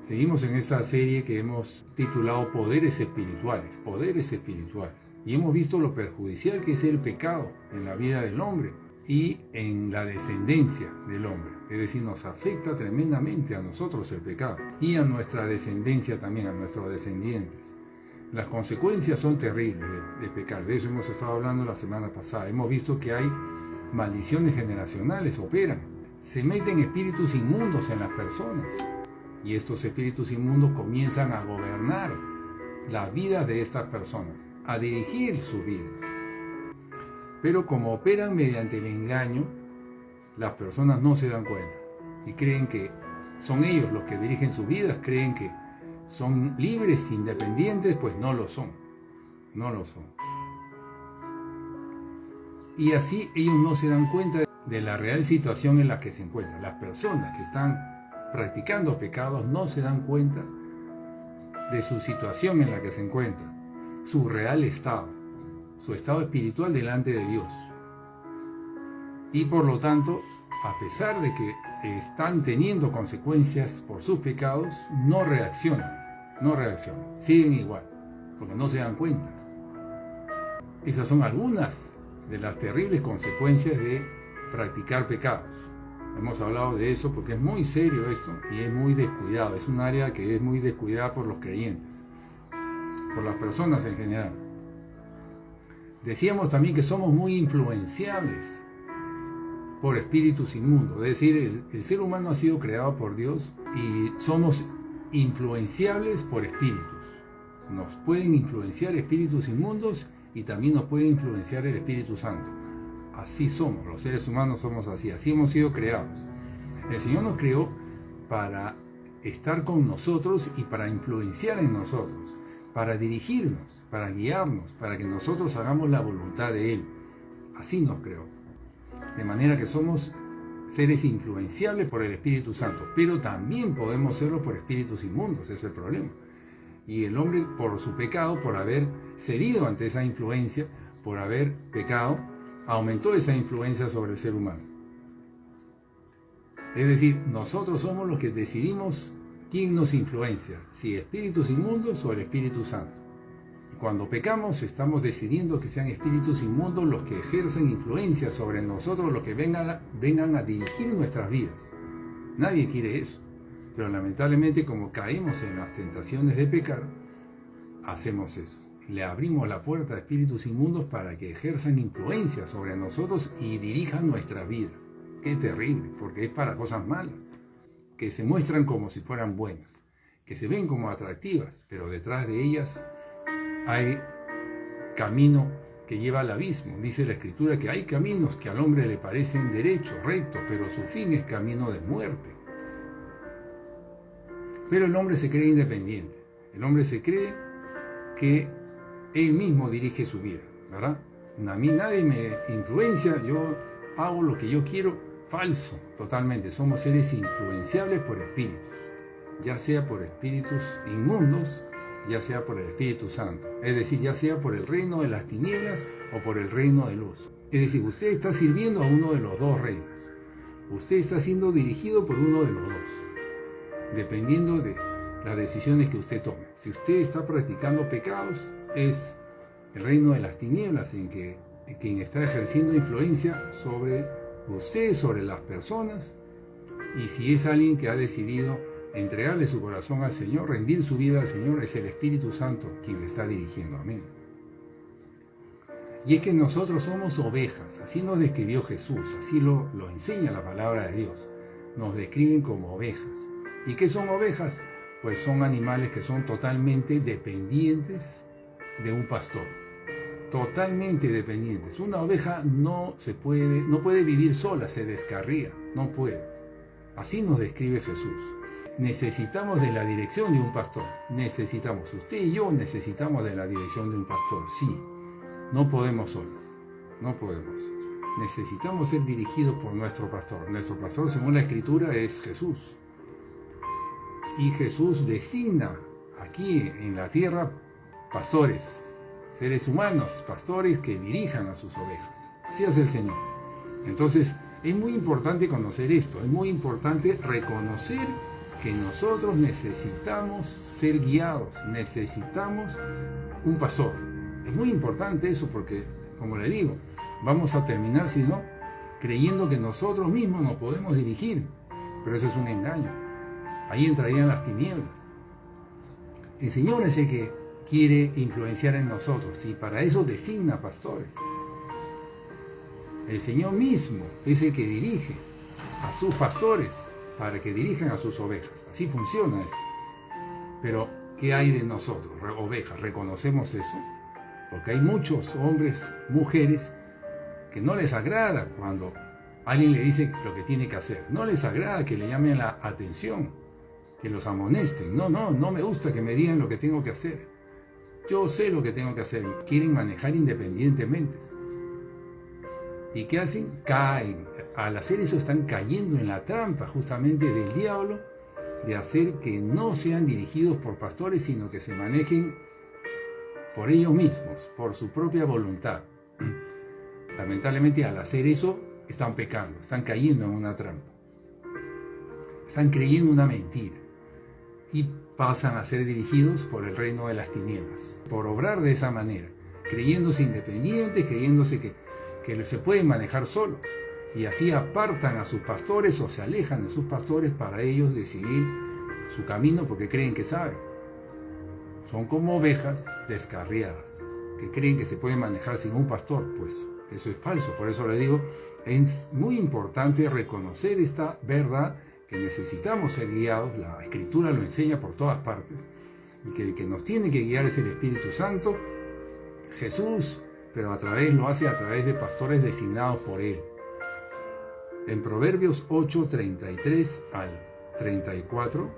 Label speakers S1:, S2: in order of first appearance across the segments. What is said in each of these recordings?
S1: Seguimos en esta serie que hemos titulado Poderes Espirituales, y hemos visto lo perjudicial que es el pecado en la vida del hombre y en la descendencia del hombre. Es decir, nos afecta tremendamente a nosotros el pecado y a nuestra descendencia también, a nuestros descendientes. Las consecuencias son terribles de pecar. De eso hemos estado hablando la semana pasada. Hemos visto que hay maldiciones generacionales, operan. Se meten espíritus inmundos en las personas. Y estos espíritus inmundos comienzan a gobernar la vida de estas personas, a dirigir sus vidas. Pero como operan mediante el engaño, las personas no se dan cuenta y creen que son ellos los que dirigen sus vidas, creen que son libres, independientes, pues no lo son. Y así ellos no se dan cuenta de la real situación en la que se encuentran. Las personas que están practicando pecados no se dan cuenta de su situación en la que se encuentran, su real estado, su estado espiritual delante de Dios. Y por lo tanto, a pesar de que están teniendo consecuencias por sus pecados, no reaccionan, siguen igual, porque no se dan cuenta. Esas son algunas de las terribles consecuencias de practicar pecados. Hemos hablado de eso porque es muy serio esto y es muy descuidado. Es un área que es muy descuidada por los creyentes, por las personas en general. Decíamos también que somos muy influenciables por espíritus inmundos. Es decir, el ser humano ha sido creado por Dios y somos influenciables por espíritus. Nos pueden influenciar espíritus inmundos y también nos puede influenciar el Espíritu Santo. Así somos, los seres humanos somos así hemos sido creados. El Señor nos creó para estar con nosotros y para influenciar en nosotros, para dirigirnos, para guiarnos, para que nosotros hagamos la voluntad de Él. Así nos creó. De manera que somos seres influenciables por el Espíritu Santo, pero también podemos serlo por espíritus inmundos, ese es el problema. Y el hombre, por su pecado, por haber cedido ante esa influencia, por haber pecado, aumentó esa influencia sobre el ser humano. Es decir, nosotros somos los que decidimos quién nos influencia, si espíritus inmundos o el Espíritu Santo. Y cuando pecamos, estamos decidiendo que sean espíritus inmundos los que ejercen influencia sobre nosotros, los que vengan a dirigir nuestras vidas. Nadie quiere eso. Pero lamentablemente, como caemos en las tentaciones de pecar, hacemos eso. Le abrimos la puerta a espíritus inmundos para que ejerzan influencia sobre nosotros y dirijan nuestras vidas. Qué terrible, porque es para cosas malas, que se muestran como si fueran buenas, que se ven como atractivas, pero detrás de ellas hay camino que lleva al abismo. Dice la Escritura que hay caminos que al hombre le parecen derechos, rectos, pero su fin es camino de muerte. Pero el hombre se cree independiente, el hombre se cree que él mismo dirige su vida, ¿verdad? A mí nadie me influencia, yo hago lo que yo quiero. Falso, totalmente. Somos seres influenciables por espíritus, ya sea por espíritus inmundos, ya sea por el Espíritu Santo. Es decir, ya sea por el reino de las tinieblas o por el reino de luz. Es decir, usted está sirviendo a uno de los dos reinos. Usted está siendo dirigido por uno de los dos, dependiendo de las decisiones que usted tome. Si usted está practicando pecados, es el reino de las tinieblas en que quien está ejerciendo influencia sobre usted, sobre las personas. Y si es alguien que ha decidido entregarle su corazón al Señor, rendir su vida al Señor, es el Espíritu Santo quien le está dirigiendo. Amén. Y es que nosotros somos ovejas, así nos describió Jesús, así lo enseña la palabra de Dios. Nos describen como ovejas. ¿Y qué son ovejas? Pues son animales que son totalmente dependientes de un pastor, totalmente dependientes. Una oveja no puede vivir sola, se descarría, no puede. Así nos describe Jesús. Necesitamos de la dirección de un pastor. Usted y yo necesitamos de la dirección de un pastor, sí. No podemos solos, no podemos. Necesitamos ser dirigidos por nuestro pastor. Nuestro pastor, según la Escritura, es Jesús. Y Jesús designa aquí en la tierra pastores, seres humanos, pastores que dirijan a sus ovejas. Así hace el Señor. Entonces, es muy importante conocer esto, es muy importante reconocer que nosotros necesitamos ser guiados, necesitamos un pastor. Es muy importante eso porque, como le digo, vamos a terminar, si no, creyendo que nosotros mismos nos podemos dirigir, pero eso es un engaño. Ahí entrarían las tinieblas. El Señor es el que quiere influenciar en nosotros y para eso designa pastores. El Señor mismo es el que dirige a sus pastores para que dirijan a sus ovejas. Así funciona esto. Pero, ¿qué hay de nosotros, ovejas? ¿Reconocemos eso? Porque hay muchos hombres, mujeres, que no les agrada cuando alguien le dice lo que tiene que hacer. No les agrada que le llamen la atención, que los amonesten. No me gusta que me digan lo que tengo que hacer. Yo sé lo que tengo que hacer. Quieren manejar independientemente. ¿Y qué hacen? Caen. Al hacer eso están cayendo en la trampa justamente del diablo de hacer que no sean dirigidos por pastores, sino que se manejen por ellos mismos, por su propia voluntad. Lamentablemente al hacer eso están pecando, están cayendo en una trampa. Están creyendo una mentira y pasan a ser dirigidos por el reino de las tinieblas, por obrar de esa manera, creyéndose independientes, creyéndose que se pueden manejar solos, y así apartan a sus pastores o se alejan de sus pastores para ellos decidir su camino porque creen que saben. Son como ovejas descarriadas que creen que se pueden manejar sin un pastor. Pues eso es falso. Por eso le digo, es muy importante reconocer esta verdad, que necesitamos ser guiados. La Escritura lo enseña por todas partes, y que el que nos tiene que guiar es el Espíritu Santo, Jesús, pero lo hace a través de pastores designados por Él. En Proverbios 8, 33 al 34,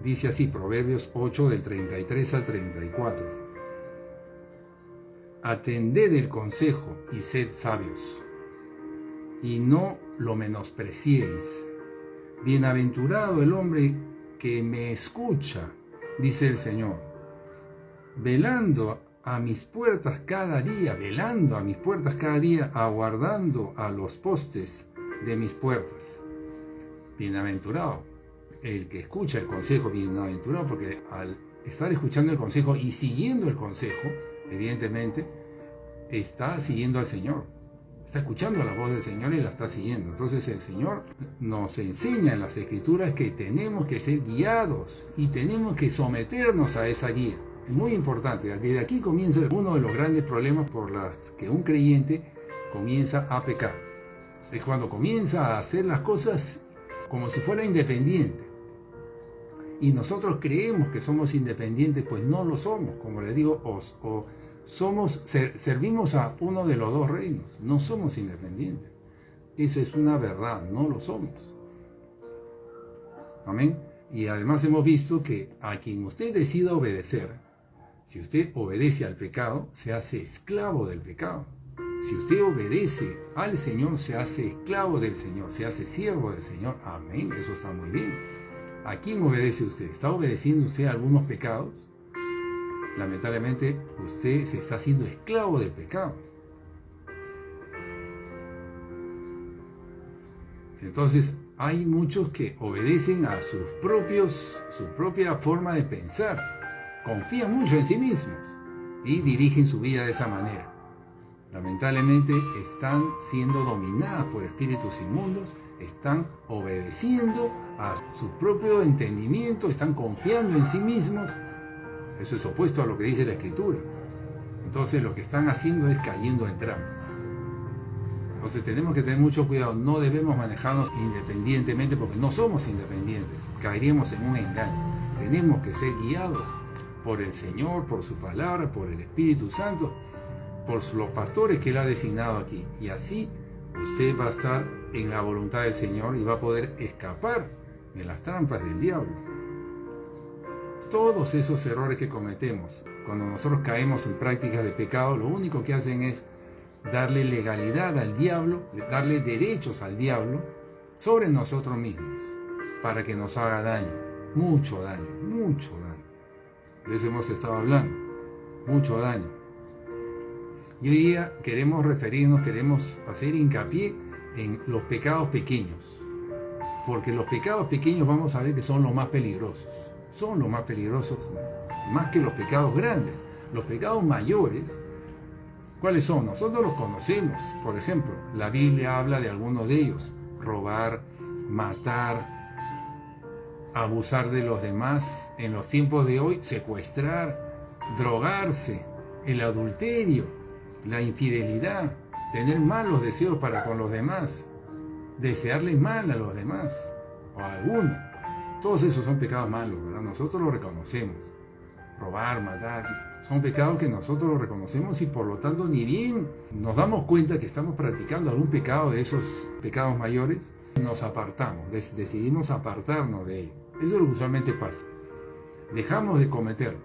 S1: dice así, Proverbios 8 del 33 al 34. Atended el consejo y sed sabios, y no lo menospreciéis. Bienaventurado el hombre que me escucha, dice el Señor, velando a mis puertas cada día, aguardando a los postes de mis puertas. Bienaventurado el que escucha el consejo, bienaventurado, porque al estar escuchando el consejo y siguiendo el consejo, evidentemente está siguiendo al Señor, está escuchando la voz del Señor y la está siguiendo. Entonces el Señor nos enseña en las Escrituras que tenemos que ser guiados y tenemos que someternos a esa guía. Es muy importante. Desde aquí comienza uno de los grandes problemas por los que un creyente comienza a pecar. Es cuando comienza a hacer las cosas como si fuera independiente. Y nosotros creemos que somos independientes, pues no lo somos. Como les digo, servimos a uno de los dos reinos. No somos independientes. Eso es una verdad, no lo somos. Amén. Y además hemos visto que a quien usted decida obedecer, si usted obedece al pecado, se hace esclavo del pecado. Si usted obedece al Señor, se hace esclavo del Señor, se hace siervo del Señor. Amén, eso está muy bien. ¿A quién obedece usted? ¿Está obedeciendo usted a algunos pecados? Lamentablemente, usted se está haciendo esclavo del pecado. Entonces, hay muchos que obedecen a su propia forma de pensar. Confían mucho en sí mismos y dirigen su vida de esa manera. Lamentablemente están siendo dominadas por espíritus inmundos, están obedeciendo a su propio entendimiento, están confiando en sí mismos. Eso es opuesto a lo que dice la Escritura. Entonces lo que están haciendo es cayendo en trampas. Entonces tenemos que tener mucho cuidado, no debemos manejarnos independientemente porque no somos independientes, caeríamos en un engaño. Tenemos que ser guiados por el Señor, por su palabra, por el Espíritu Santo, por los pastores que Él ha designado aquí. Y así usted va a estar en la voluntad del Señor y va a poder escapar de las trampas del diablo. Todos esos errores que cometemos, cuando nosotros caemos en prácticas de pecado, lo único que hacen es darle legalidad al diablo, darle derechos al diablo sobre nosotros mismos, para que nos haga daño, mucho daño, mucho daño. De eso hemos estado hablando, mucho daño. Y hoy día queremos hacer hincapié en los pecados pequeños, porque los pecados pequeños vamos a ver que son los más peligrosos. Son los más peligrosos, más que los pecados grandes. Los pecados mayores, ¿cuáles son? Nosotros los conocemos. Por ejemplo, la Biblia habla de algunos de ellos: robar, matar, abusar de los demás. En los tiempos de hoy, secuestrar, drogarse, el adulterio, la infidelidad, tener malos deseos para con los demás, desearle mal a los demás o a alguno. Todos esos son pecados malos, ¿verdad? Nosotros los reconocemos. Robar, matar, son pecados que nosotros los reconocemos y por lo tanto ni bien nos damos cuenta que estamos practicando algún pecado de esos pecados mayores, nos apartamos, decidimos apartarnos de ellos. Eso es lo que usualmente pasa. Dejamos de cometerlos.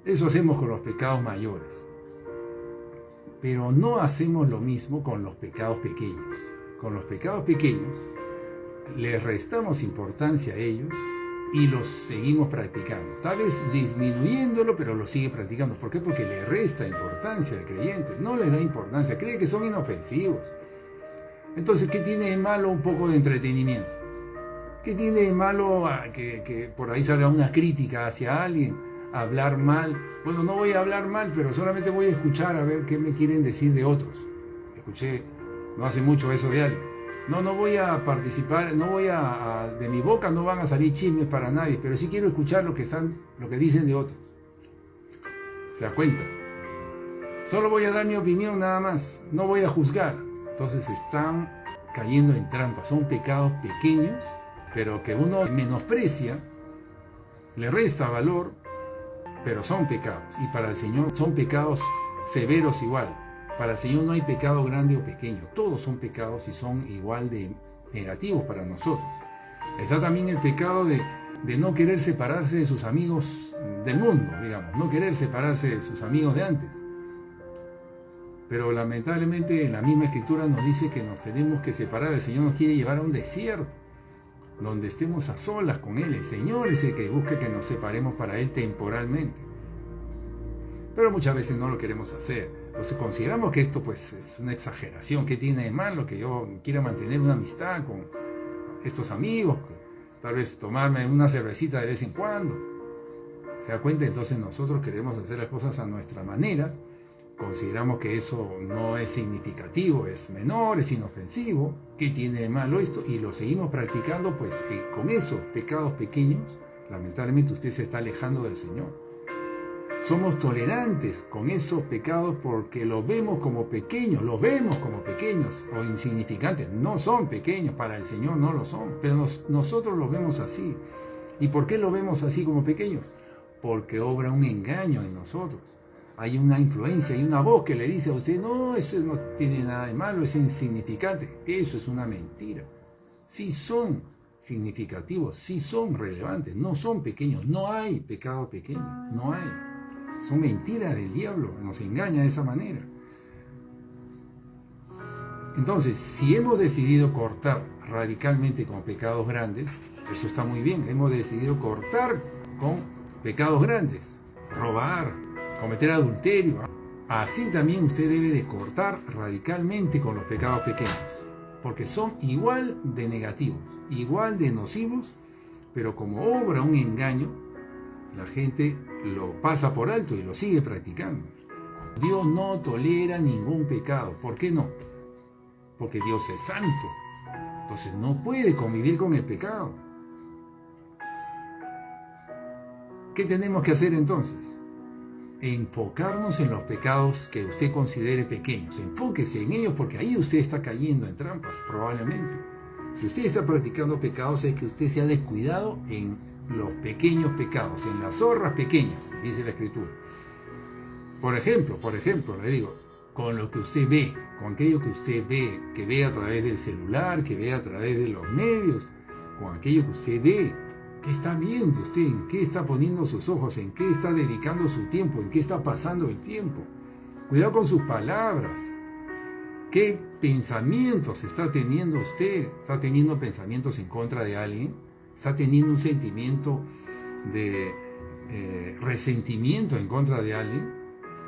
S1: Eso hacemos con los pecados mayores. Pero no hacemos lo mismo con los pecados pequeños. Con los pecados pequeños les restamos importancia a ellos y los seguimos practicando. Tal vez disminuyéndolo, pero lo sigue practicando. ¿Por qué? Porque le resta importancia al creyente. No les da importancia. Cree que son inofensivos. Entonces, ¿qué tiene de malo un poco de entretenimiento? ¿Qué tiene de malo que por ahí salga una crítica hacia alguien? Hablar mal. Bueno, no voy a hablar mal, pero solamente voy a escuchar a ver qué me quieren decir de otros. Escuché no hace mucho eso de alguien. No voy a participar, de mi boca no van a salir chismes para nadie, pero sí quiero escuchar lo que dicen de otros. ¿Se da cuenta? Solo voy a dar mi opinión nada más, no voy a juzgar. Entonces están cayendo en trampas. Son pecados pequeños, pero que uno menosprecia, le resta valor, pero son pecados. Y para el Señor son pecados severos igual. Para el Señor no hay pecado grande o pequeño. Todos son pecados y son igual de negativos para nosotros. Está también el pecado de no querer separarse de sus amigos del mundo, digamos. No querer separarse de sus amigos de antes. Pero lamentablemente en la misma Escritura nos dice que nos tenemos que separar. El Señor nos quiere llevar a un desierto, donde estemos a solas con Él. El Señor es el que busca que nos separemos para Él temporalmente. Pero muchas veces no lo queremos hacer. Entonces consideramos que esto pues es una exageración. ¿Qué tiene de malo que yo quiera mantener una amistad con estos amigos? Tal vez tomarme una cervecita de vez en cuando. ¿Se da cuenta? Entonces nosotros queremos hacer las cosas a nuestra manera. Consideramos que eso no es significativo, es menor, es inofensivo. ¿Qué tiene de malo esto? Y lo seguimos practicando, pues con esos pecados pequeños, lamentablemente usted se está alejando del Señor. Somos tolerantes con esos pecados porque los vemos como pequeños, o insignificantes. No son pequeños, para el Señor no lo son, pero nosotros los vemos así. ¿Y por qué los vemos así como pequeños? Porque obra un engaño en nosotros. Hay una influencia, hay una voz que le dice a usted: no, eso no tiene nada de malo, es insignificante. Eso es una mentira. Sí son significativos, sí son relevantes, no son pequeños. No hay pecado pequeño, no hay. Son mentiras del diablo, nos engaña de esa manera. Entonces, si hemos decidido cortar radicalmente con pecados grandes, eso está muy bien. Hemos decidido cortar con pecados grandes, robar, cometer adulterio. Así también usted debe de cortar radicalmente con los pecados pequeños, porque son igual de negativos, igual de nocivos, pero como obra un engaño, la gente lo pasa por alto y lo sigue practicando. Dios no tolera ningún pecado. ¿Por qué no? Porque Dios es santo. Entonces no puede convivir con el pecado. ¿Qué tenemos que hacer entonces? Enfocarnos en los pecados que usted considere pequeños. Enfóquese en ellos, porque ahí usted está cayendo en trampas, probablemente. Si usted está practicando pecados, es que usted se ha descuidado en los pequeños pecados, en las zorras pequeñas, dice la Escritura. Por ejemplo, le digo, con lo que usted ve, con aquello que usted ve, que ve a través del celular, que ve a través de los medios, con aquello que usted ve, ¿qué está viendo usted? ¿En qué está poniendo sus ojos? ¿En qué está dedicando su tiempo? ¿En qué está pasando el tiempo? Cuidado con sus palabras. ¿Qué pensamientos está teniendo usted? ¿Está teniendo pensamientos en contra de alguien? ¿Está teniendo un sentimiento de resentimiento en contra de alguien?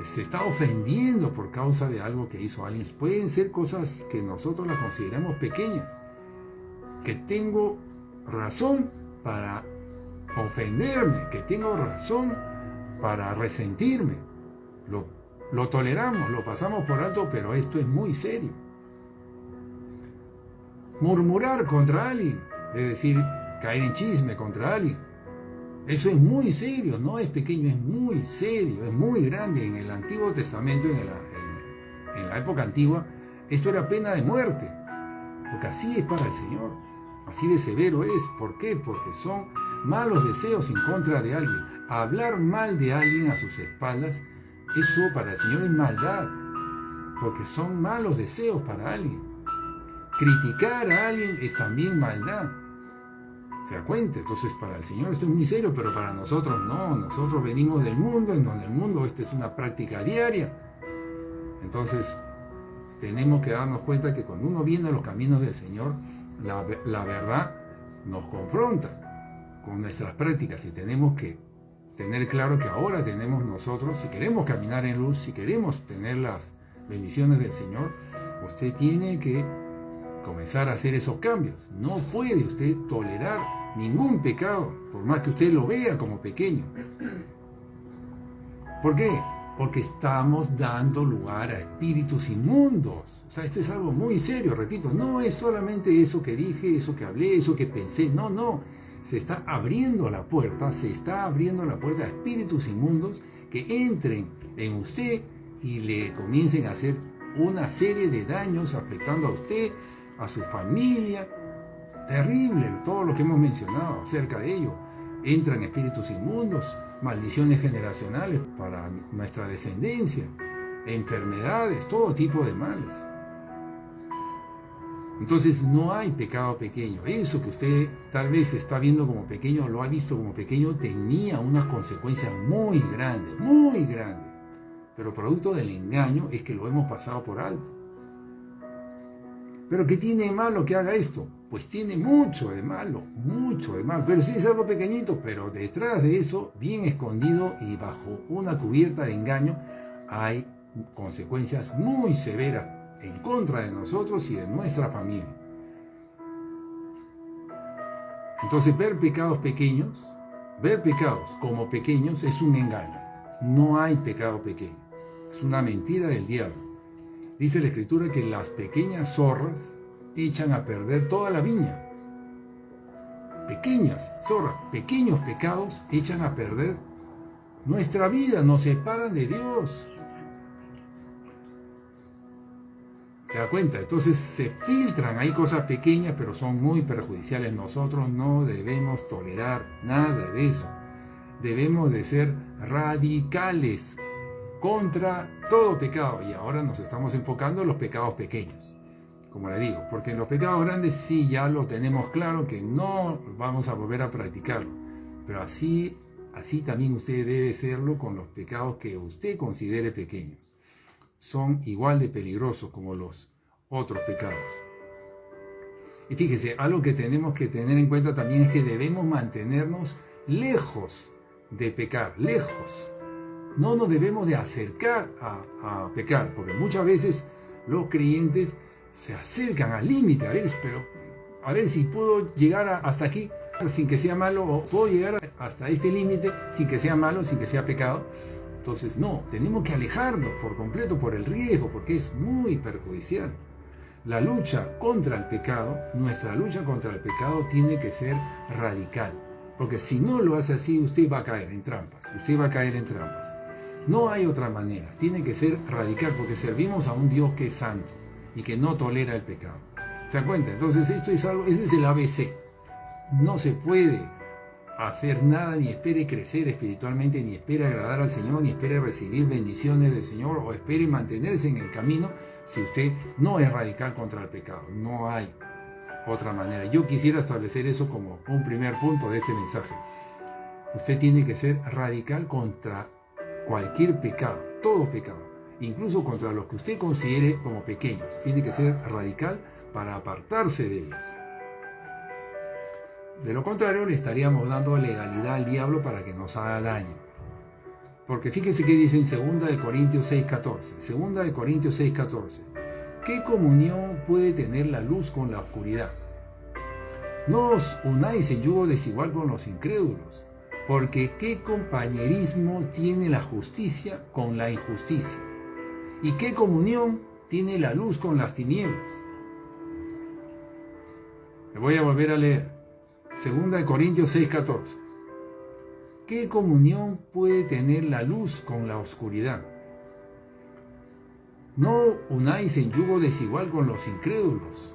S1: ¿Se está ofendiendo por causa de algo que hizo alguien? Pueden ser cosas que nosotros las consideramos pequeñas, que tengo razón para ofenderme, que tengo razón para resentirme. Lo toleramos, lo pasamos por alto, pero esto es muy serio. Murmurar contra alguien, es decir, caer en chisme contra alguien, eso es muy serio, no es pequeño, es muy serio, es muy grande. En el Antiguo Testamento, en la época antigua, esto era pena de muerte, porque así es para el Señor, así de severo es. ¿Por qué? Porque son malos deseos en contra de alguien. Hablar mal de alguien a sus espaldas, eso para el Señor es maldad, porque son malos deseos para alguien. Criticar a alguien es también maldad. ¿Se da cuenta? Entonces para el Señor esto es muy serio, pero para nosotros no. Nosotros venimos del mundo, en donde el mundo esto es una práctica diaria. Entonces tenemos que darnos cuenta que cuando uno viene a los caminos del Señor, la verdad nos confronta con nuestras prácticas, y tenemos que tener claro que ahora tenemos nosotros, si queremos caminar en luz, si queremos tener las bendiciones del Señor, usted tiene que comenzar a hacer esos cambios. No puede usted tolerar ningún pecado, por más que usted lo vea como pequeño. ¿Por qué? Porque estamos dando lugar a espíritus inmundos. O sea, esto es algo muy serio, repito, no es solamente eso que dije, eso que hablé, eso que pensé, no. Se está abriendo la puerta a espíritus inmundos que entren en usted y le comiencen a hacer una serie de daños afectando a usted, a su familia. Terrible todo lo que hemos mencionado acerca de ello. Entran espíritus inmundos, maldiciones generacionales para nuestra descendencia, enfermedades, todo tipo de males. Entonces no hay pecado pequeño. Eso que usted tal vez está viendo como pequeño, lo ha visto como pequeño, tenía unas consecuencias muy grandes, muy grandes. Pero producto del engaño es que lo hemos pasado por alto. ¿Pero qué tiene de malo que haga esto? Pues tiene mucho de malo, pero sí es algo pequeñito, pero detrás de eso, bien escondido y bajo una cubierta de engaño, hay consecuencias muy severas en contra de nosotros y de nuestra familia. Entonces ver pecados como pequeños es un engaño. No hay pecado pequeño, es una mentira del diablo. Dice la Escritura que las pequeñas zorras echan a perder toda la viña. Pequeñas zorras, pequeños pecados echan a perder nuestra vida, nos separan de Dios. ¿Se da cuenta? Entonces se filtran, hay cosas pequeñas pero son muy perjudiciales. Nosotros no debemos tolerar nada de eso. Debemos de ser radicales contra todo pecado, y ahora nos estamos enfocando en los pecados pequeños, como le digo, porque en los pecados grandes sí ya lo tenemos claro que no vamos a volver a practicarlo, pero así también usted debe serlo con los pecados que usted considere pequeños. Son igual de peligrosos como los otros pecados. Y fíjese, algo que tenemos que tener en cuenta también es que debemos mantenernos lejos de pecar, lejos. No nos debemos de acercar a pecar, porque muchas veces los creyentes se acercan al límite, a ver si puedo llegar hasta aquí sin que sea malo, o puedo llegar hasta este límite sin que sea malo, sin que sea pecado. Entonces no, tenemos que alejarnos por completo por el riesgo, porque es muy perjudicial. La lucha contra el pecado, nuestra lucha contra el pecado tiene que ser radical, porque si no lo hace así, usted va a caer en trampas, No hay otra manera, tiene que ser radical, porque servimos a un Dios que es santo y que no tolera el pecado. ¿Se dan cuenta? Entonces esto es algo, ese es el ABC. No se puede hacer nada, ni espere crecer espiritualmente, ni espere agradar al Señor, ni espere recibir bendiciones del Señor, o espere mantenerse en el camino si usted no es radical contra el pecado. No hay otra manera. Yo quisiera establecer eso como un primer punto de este mensaje. Usted tiene que ser radical contra cualquier pecado, todo pecado, incluso contra los que usted considere como pequeños. Tiene que ser radical para apartarse de ellos. De lo contrario, le estaríamos dando legalidad al diablo para que nos haga daño. Porque fíjese que dice en 2 Corintios 6:14. 2 Corintios 6:14. ¿Qué comunión puede tener la luz con la oscuridad? No os unáis en yugo desigual con los incrédulos, porque ¿qué compañerismo tiene la justicia con la injusticia? ¿Y qué comunión tiene la luz con las tinieblas? Me voy a volver a leer. 2 Corintios 6:14. ¿Qué comunión puede tener la luz con la oscuridad? No unáis en yugo desigual con los incrédulos,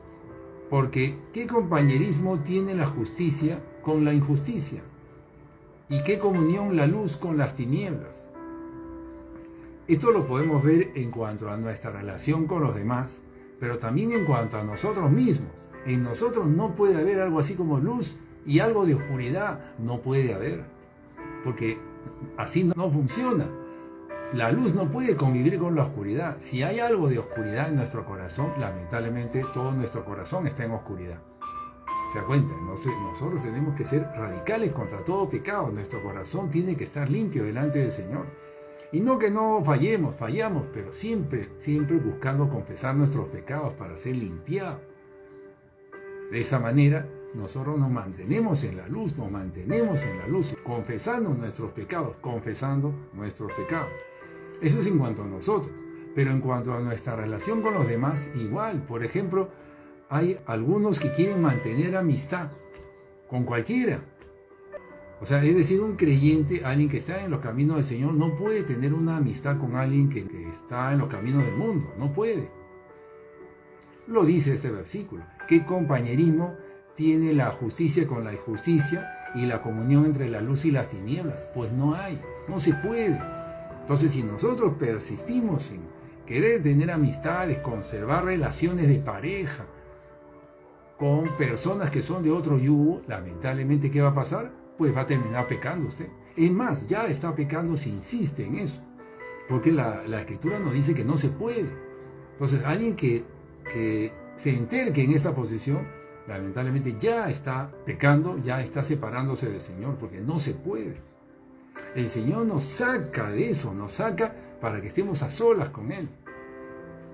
S1: porque ¿qué compañerismo tiene la justicia con la injusticia? ¿Y qué comunión la luz con las tinieblas? Esto lo podemos ver en cuanto a nuestra relación con los demás, pero también en cuanto a nosotros mismos. En nosotros no puede haber algo así como luz y algo de oscuridad. No puede haber, porque así no funciona. La luz no puede convivir con la oscuridad. Si hay algo de oscuridad en nuestro corazón, lamentablemente todo nuestro corazón está en oscuridad. ¿Se da cuenta? Nosotros tenemos que ser radicales contra todo pecado. Nuestro corazón tiene que estar limpio delante del Señor. Y no que no fallamos, pero siempre buscando confesar nuestros pecados para ser limpiados. De esa manera, nosotros nos mantenemos en la luz, confesando nuestros pecados. Eso es en cuanto a nosotros. Pero en cuanto a nuestra relación con los demás, igual. Por ejemplo, hay algunos que quieren mantener amistad con cualquiera. O sea, es decir, un creyente, alguien que está en los caminos del Señor, no puede tener una amistad con alguien que está en los caminos del mundo. No puede. Lo dice este versículo. ¿Qué compañerismo tiene la justicia con la injusticia y la comunión entre la luz y las tinieblas? Pues no hay, no se puede. Entonces, si nosotros persistimos en querer tener amistades, conservar relaciones de pareja con personas que son de otro yugo, lamentablemente, ¿qué va a pasar? Pues va a terminar pecando usted. Es más, ya está pecando si insiste en eso, porque la Escritura nos dice que no se puede. Entonces, alguien que se enterque en esta posición, lamentablemente ya está pecando, ya está separándose del Señor, porque no se puede. El Señor nos saca de eso, nos saca para que estemos a solas con Él.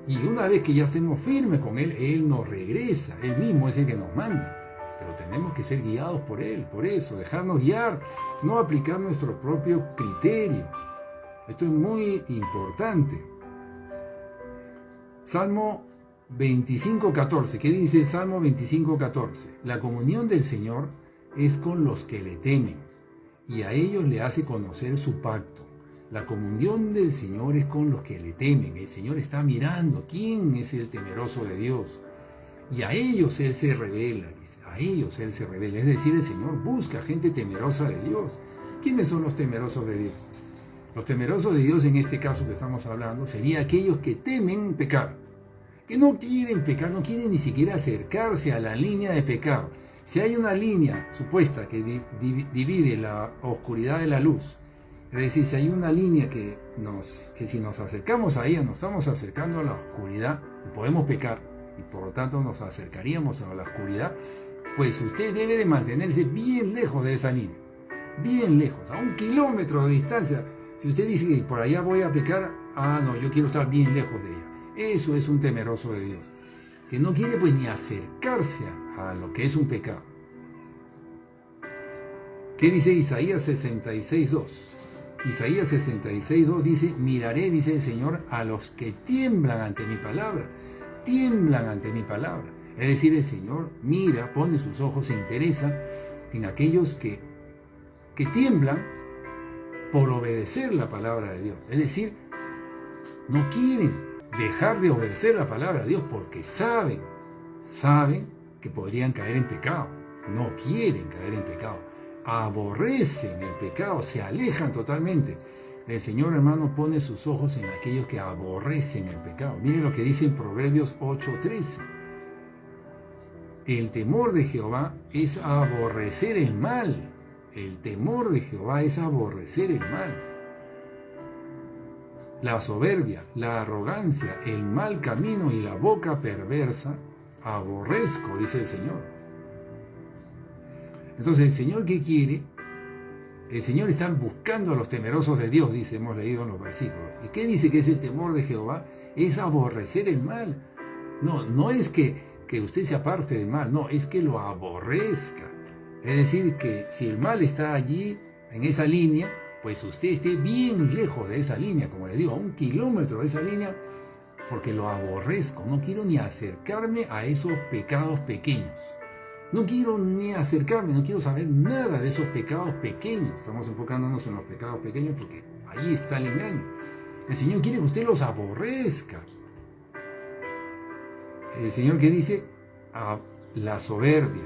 S1: Y una vez que ya estemos firmes con Él, Él nos regresa, Él mismo es el que nos manda. Pero tenemos que ser guiados por Él, por eso, dejarnos guiar, no aplicar nuestro propio criterio. Esto es muy importante. Salmo 25:14. ¿Qué dice Salmo 25:14? La comunión del Señor es con los que le temen, y a ellos le hace conocer su pacto. La comunión del Señor es con los que le temen. El Señor está mirando quién es el temeroso de Dios. Y a ellos Él se revela, dice. A ellos Él se revela. Es decir, el Señor busca gente temerosa de Dios. ¿Quiénes son los temerosos de Dios? Los temerosos de Dios, en este caso que estamos hablando, serían aquellos que temen pecar, que no quieren pecar, no quieren ni siquiera acercarse a la línea de pecado. Si hay una línea supuesta que divide la oscuridad de la luz, es decir, si hay una línea que si nos acercamos a ella, nos estamos acercando a la oscuridad, podemos pecar y por lo tanto nos acercaríamos a la oscuridad, pues usted debe de mantenerse bien lejos de esa línea, bien lejos, a 1 kilómetro de distancia. Si usted dice que por allá voy a pecar, no, yo quiero estar bien lejos de ella. Eso es un temeroso de Dios, que no quiere pues ni acercarse a lo que es un pecado. ¿Qué dice Isaías 66:2? Isaías 66:2 dice: miraré, dice el Señor, a los que tiemblan ante mi palabra. Tiemblan ante mi palabra. Es decir, el Señor mira, pone sus ojos, se interesa en aquellos que tiemblan por obedecer la palabra de Dios. Es decir, no quieren dejar de obedecer la palabra de Dios porque saben que podrían caer en pecado. No quieren caer en pecado. Aborrecen el pecado, se alejan totalmente. El Señor, hermano, pone sus ojos en aquellos que aborrecen el pecado. Miren lo que dice en Proverbios 8:13. El temor de Jehová es aborrecer el mal. El temor de Jehová es aborrecer el mal. La soberbia, la arrogancia, el mal camino y la boca perversa aborrezco, dice el Señor. Entonces, ¿el Señor qué quiere? El Señor está buscando a los temerosos de Dios, dice, hemos leído en los versículos. ¿Y qué dice que es el temor de Jehová? Es aborrecer el mal. No es que que usted se aparte del mal, no, es que lo aborrezca. Es decir, que si el mal está allí, en esa línea, pues usted esté bien lejos de esa línea, como le digo, a 1 kilómetro de esa línea, porque lo aborrezco, no quiero ni acercarme a esos pecados pequeños. No quiero ni acercarme, no quiero saber nada de esos pecados pequeños. Estamos enfocándonos en los pecados pequeños porque ahí está el engaño. El Señor quiere que usted los aborrezca. El Señor que dice la soberbia,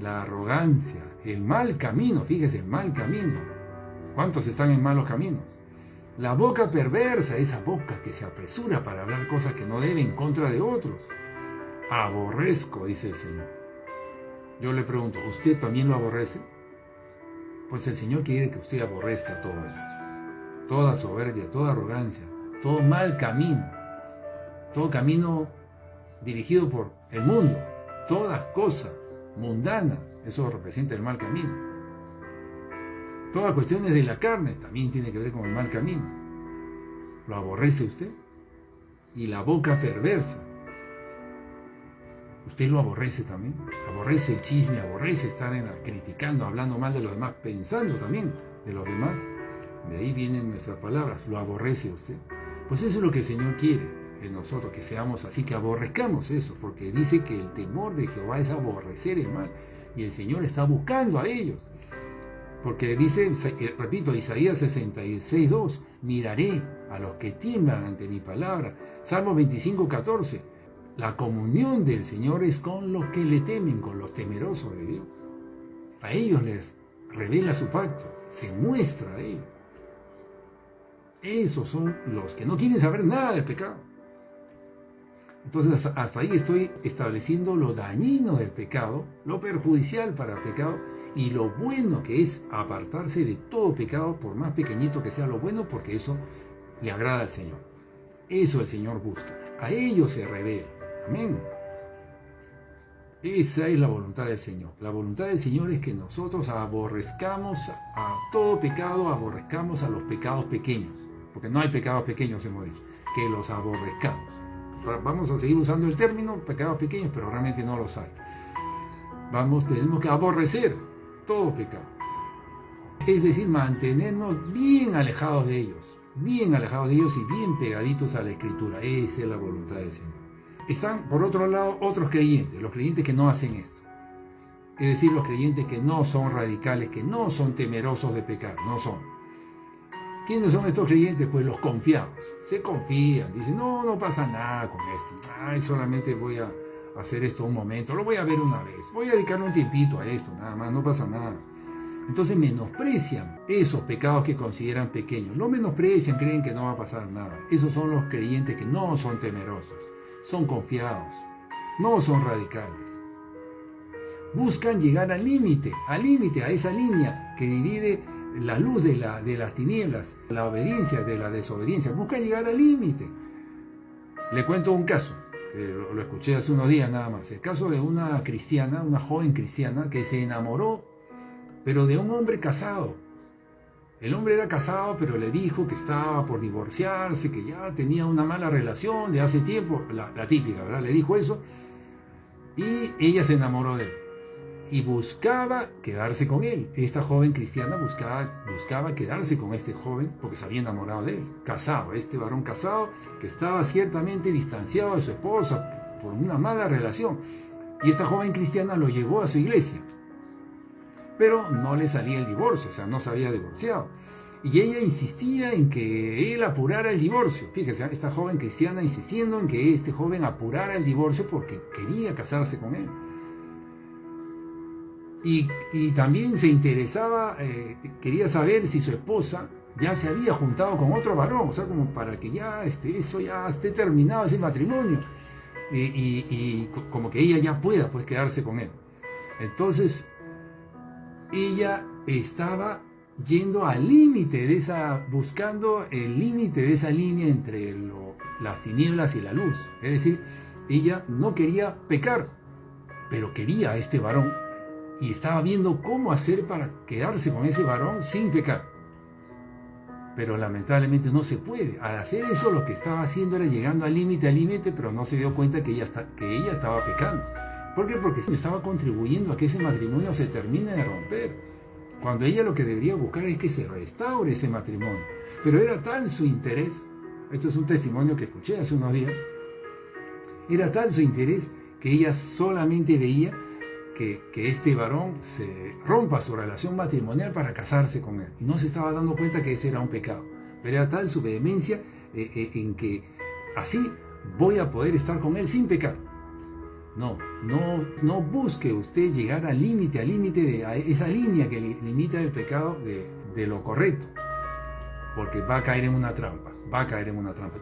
S1: la arrogancia, el mal camino, fíjese, el mal camino. ¿Cuántos están en malos caminos? La boca perversa, esa boca que se apresura para hablar cosas que no debe en contra de otros. Aborrezco, dice el Señor. Yo le pregunto, ¿usted también lo aborrece? Pues el Señor quiere que usted aborrezca todo eso. Toda soberbia, toda arrogancia, todo mal camino, todo camino dirigido por el mundo, toda cosa mundana, eso representa el mal camino. Todas cuestiones de la carne también tiene que ver con el mal camino. ¿Lo aborrece usted? Y la boca perversa, ¿usted lo aborrece también? Aborrece el chisme, aborrece estar criticando, hablando mal de los demás, pensando también de los demás. De ahí vienen nuestras palabras. ¿Lo aborrece usted? Pues eso es lo que el Señor quiere en nosotros, que seamos así, que aborrezcamos eso, porque dice que el temor de Jehová es aborrecer el mal, y el Señor está buscando a ellos. Porque dice, repito, Isaías 66:2, miraré a los que tiemblan ante mi palabra. Salmo 25:14, la comunión del Señor es con los que le temen, con los temerosos de Dios. A ellos les revela su pacto, se muestra a ellos. Esos son los que no quieren saber nada del pecado. Entonces hasta ahí estoy estableciendo lo dañino del pecado, lo perjudicial para el pecado y lo bueno que es apartarse de todo pecado, por más pequeñito que sea lo bueno, porque eso le agrada al Señor. Eso el Señor busca. A ellos se revela. Amén. Esa es la voluntad del Señor. La voluntad del Señor es que nosotros aborrezcamos a todo pecado, aborrezcamos a los pecados pequeños. Porque no hay pecados pequeños, hemos dicho. Que los aborrezcamos. Vamos a seguir usando el término pecados pequeños, pero realmente no los hay. Tenemos que aborrecer todo pecado. Es decir, mantenernos bien alejados de ellos. Bien alejados de ellos y bien pegaditos a la Escritura. Esa es la voluntad del Señor. Están, por otro lado, otros creyentes, los creyentes que no hacen esto. Es decir, los creyentes que no son radicales, que no son temerosos de pecar, no son. ¿Quiénes son estos creyentes? Pues los confiados. Se confían, dicen, no pasa nada con esto. Solamente voy a hacer esto un momento, lo voy a ver una vez. Voy a dedicarle un tiempito a esto, nada más, no pasa nada. Entonces menosprecian esos pecados que consideran pequeños. Lo menosprecian, creen que no va a pasar nada. Esos son los creyentes que no son temerosos. Son confiados, no son radicales. Buscan llegar al límite, a esa línea que divide la luz de las tinieblas, la obediencia de la desobediencia. Buscan llegar al límite. Le cuento un caso, que lo escuché hace unos días nada más. El caso de una cristiana, una joven cristiana, que se enamoró, pero de un hombre casado. El hombre era casado, pero le dijo que estaba por divorciarse, que ya tenía una mala relación de hace tiempo, la típica, ¿verdad? Le dijo eso, y ella se enamoró de él, y buscaba quedarse con él. Esta joven cristiana buscaba quedarse con este joven, porque se había enamorado de él, casado, este varón casado, que estaba ciertamente distanciado de su esposa por una mala relación, y esta joven cristiana lo llevó a su iglesia. Pero no le salía el divorcio, o sea, no se había divorciado. Y ella insistía en que él apurara el divorcio. Fíjese, esta joven cristiana insistiendo en que este joven apurara el divorcio porque quería casarse con él. Y también se interesaba, quería saber si su esposa ya se había juntado con otro varón, o sea, como para que ya eso ya esté terminado ese matrimonio. Y como que ella ya pueda pues quedarse con él. Entonces ella estaba yendo al límite de buscando el límite de esa línea entre las tinieblas y la luz. Es decir, ella no quería pecar, pero quería a este varón y estaba viendo cómo hacer para quedarse con ese varón sin pecar. Pero lamentablemente no se puede. Al hacer eso lo que estaba haciendo era llegando al límite, pero no se dio cuenta que ella estaba pecando. ¿Por qué? Porque estaba contribuyendo a que ese matrimonio se termine de romper. Cuando ella lo que debería buscar es que se restaure ese matrimonio. Pero era tal su interés, esto es un testimonio que escuché hace unos días, era tal su interés que ella solamente veía que este varón se rompa su relación matrimonial para casarse con él. Y no se estaba dando cuenta que ese era un pecado. Pero era tal su vehemencia en que así voy a poder estar con él sin pecar. No busque usted llegar al límite, a esa línea que limita el pecado de lo correcto. Porque va a caer en una trampa.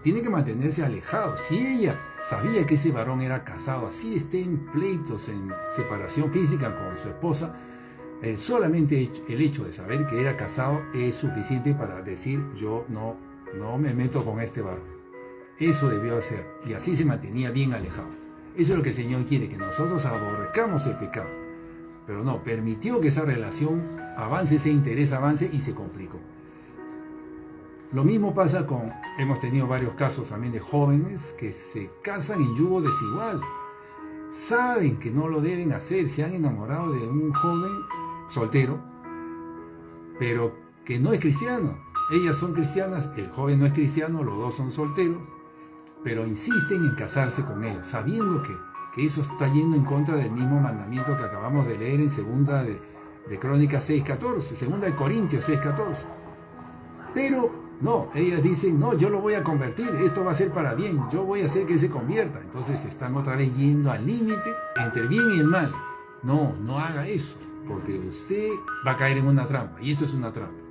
S1: Tiene que mantenerse alejado. Si ella sabía que ese varón era casado, así esté en pleitos, en separación física con su esposa, solamente el hecho de saber que era casado es suficiente para decir: yo no me meto con este varón. Eso debió hacer. Y así se mantenía bien alejado. Eso es lo que el Señor quiere, que nosotros aborrezcamos el pecado. Pero no, permitió que esa relación avance, ese interés avance, y se complicó. Lo mismo pasa hemos tenido varios casos también de jóvenes que se casan en yugo desigual. Saben que no lo deben hacer, se han enamorado de un joven soltero, pero que no es cristiano. Ellas son cristianas, el joven no es cristiano, los dos son solteros, pero insisten en casarse con ellos, sabiendo que eso está yendo en contra del mismo mandamiento que acabamos de leer en segunda de Crónicas 6:14, segunda de Corintios 6:14. Pero no, ellas dicen: no, yo lo voy a convertir, esto va a ser para bien, yo voy a hacer que se convierta. Entonces están otra vez yendo al límite entre bien y el mal. No haga eso, porque usted va a caer en una trampa, y esto es una trampa.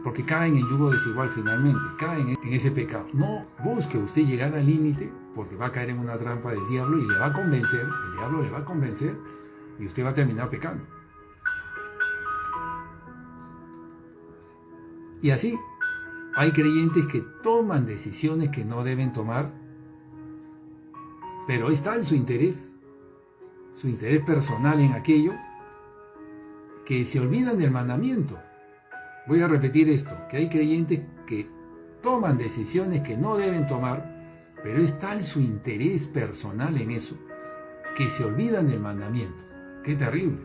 S1: Porque caen en yugo desigual finalmente, caen en ese pecado. No busque usted llegar al límite, porque va a caer en una trampa del diablo y le va a convencer, el diablo le va a convencer, y usted va a terminar pecando. Y así, hay creyentes que toman decisiones que no deben tomar, pero es tal su interés personal en aquello, que se olvidan del mandamiento. Voy a repetir esto, que hay creyentes que toman decisiones que no deben tomar, pero es tal su interés personal en eso, que se olvidan del mandamiento. ¡Qué terrible!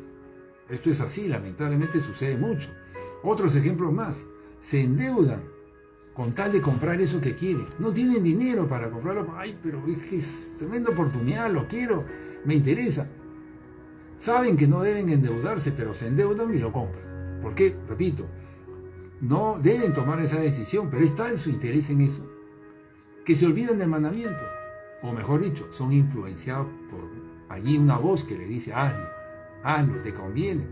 S1: Esto es así, lamentablemente sucede mucho. Otros ejemplos más: se endeudan con tal de comprar eso que quieren. No tienen dinero para comprarlo. Ay, pero es que es tremenda oportunidad, lo quiero, me interesa. Saben que no deben endeudarse, pero se endeudan y lo compran. ¿Por qué? Repito, no deben tomar esa decisión, pero es tal su interés en eso, que se olvidan del mandamiento. O mejor dicho, son influenciados por allí una voz que le dice: hazlo, te conviene.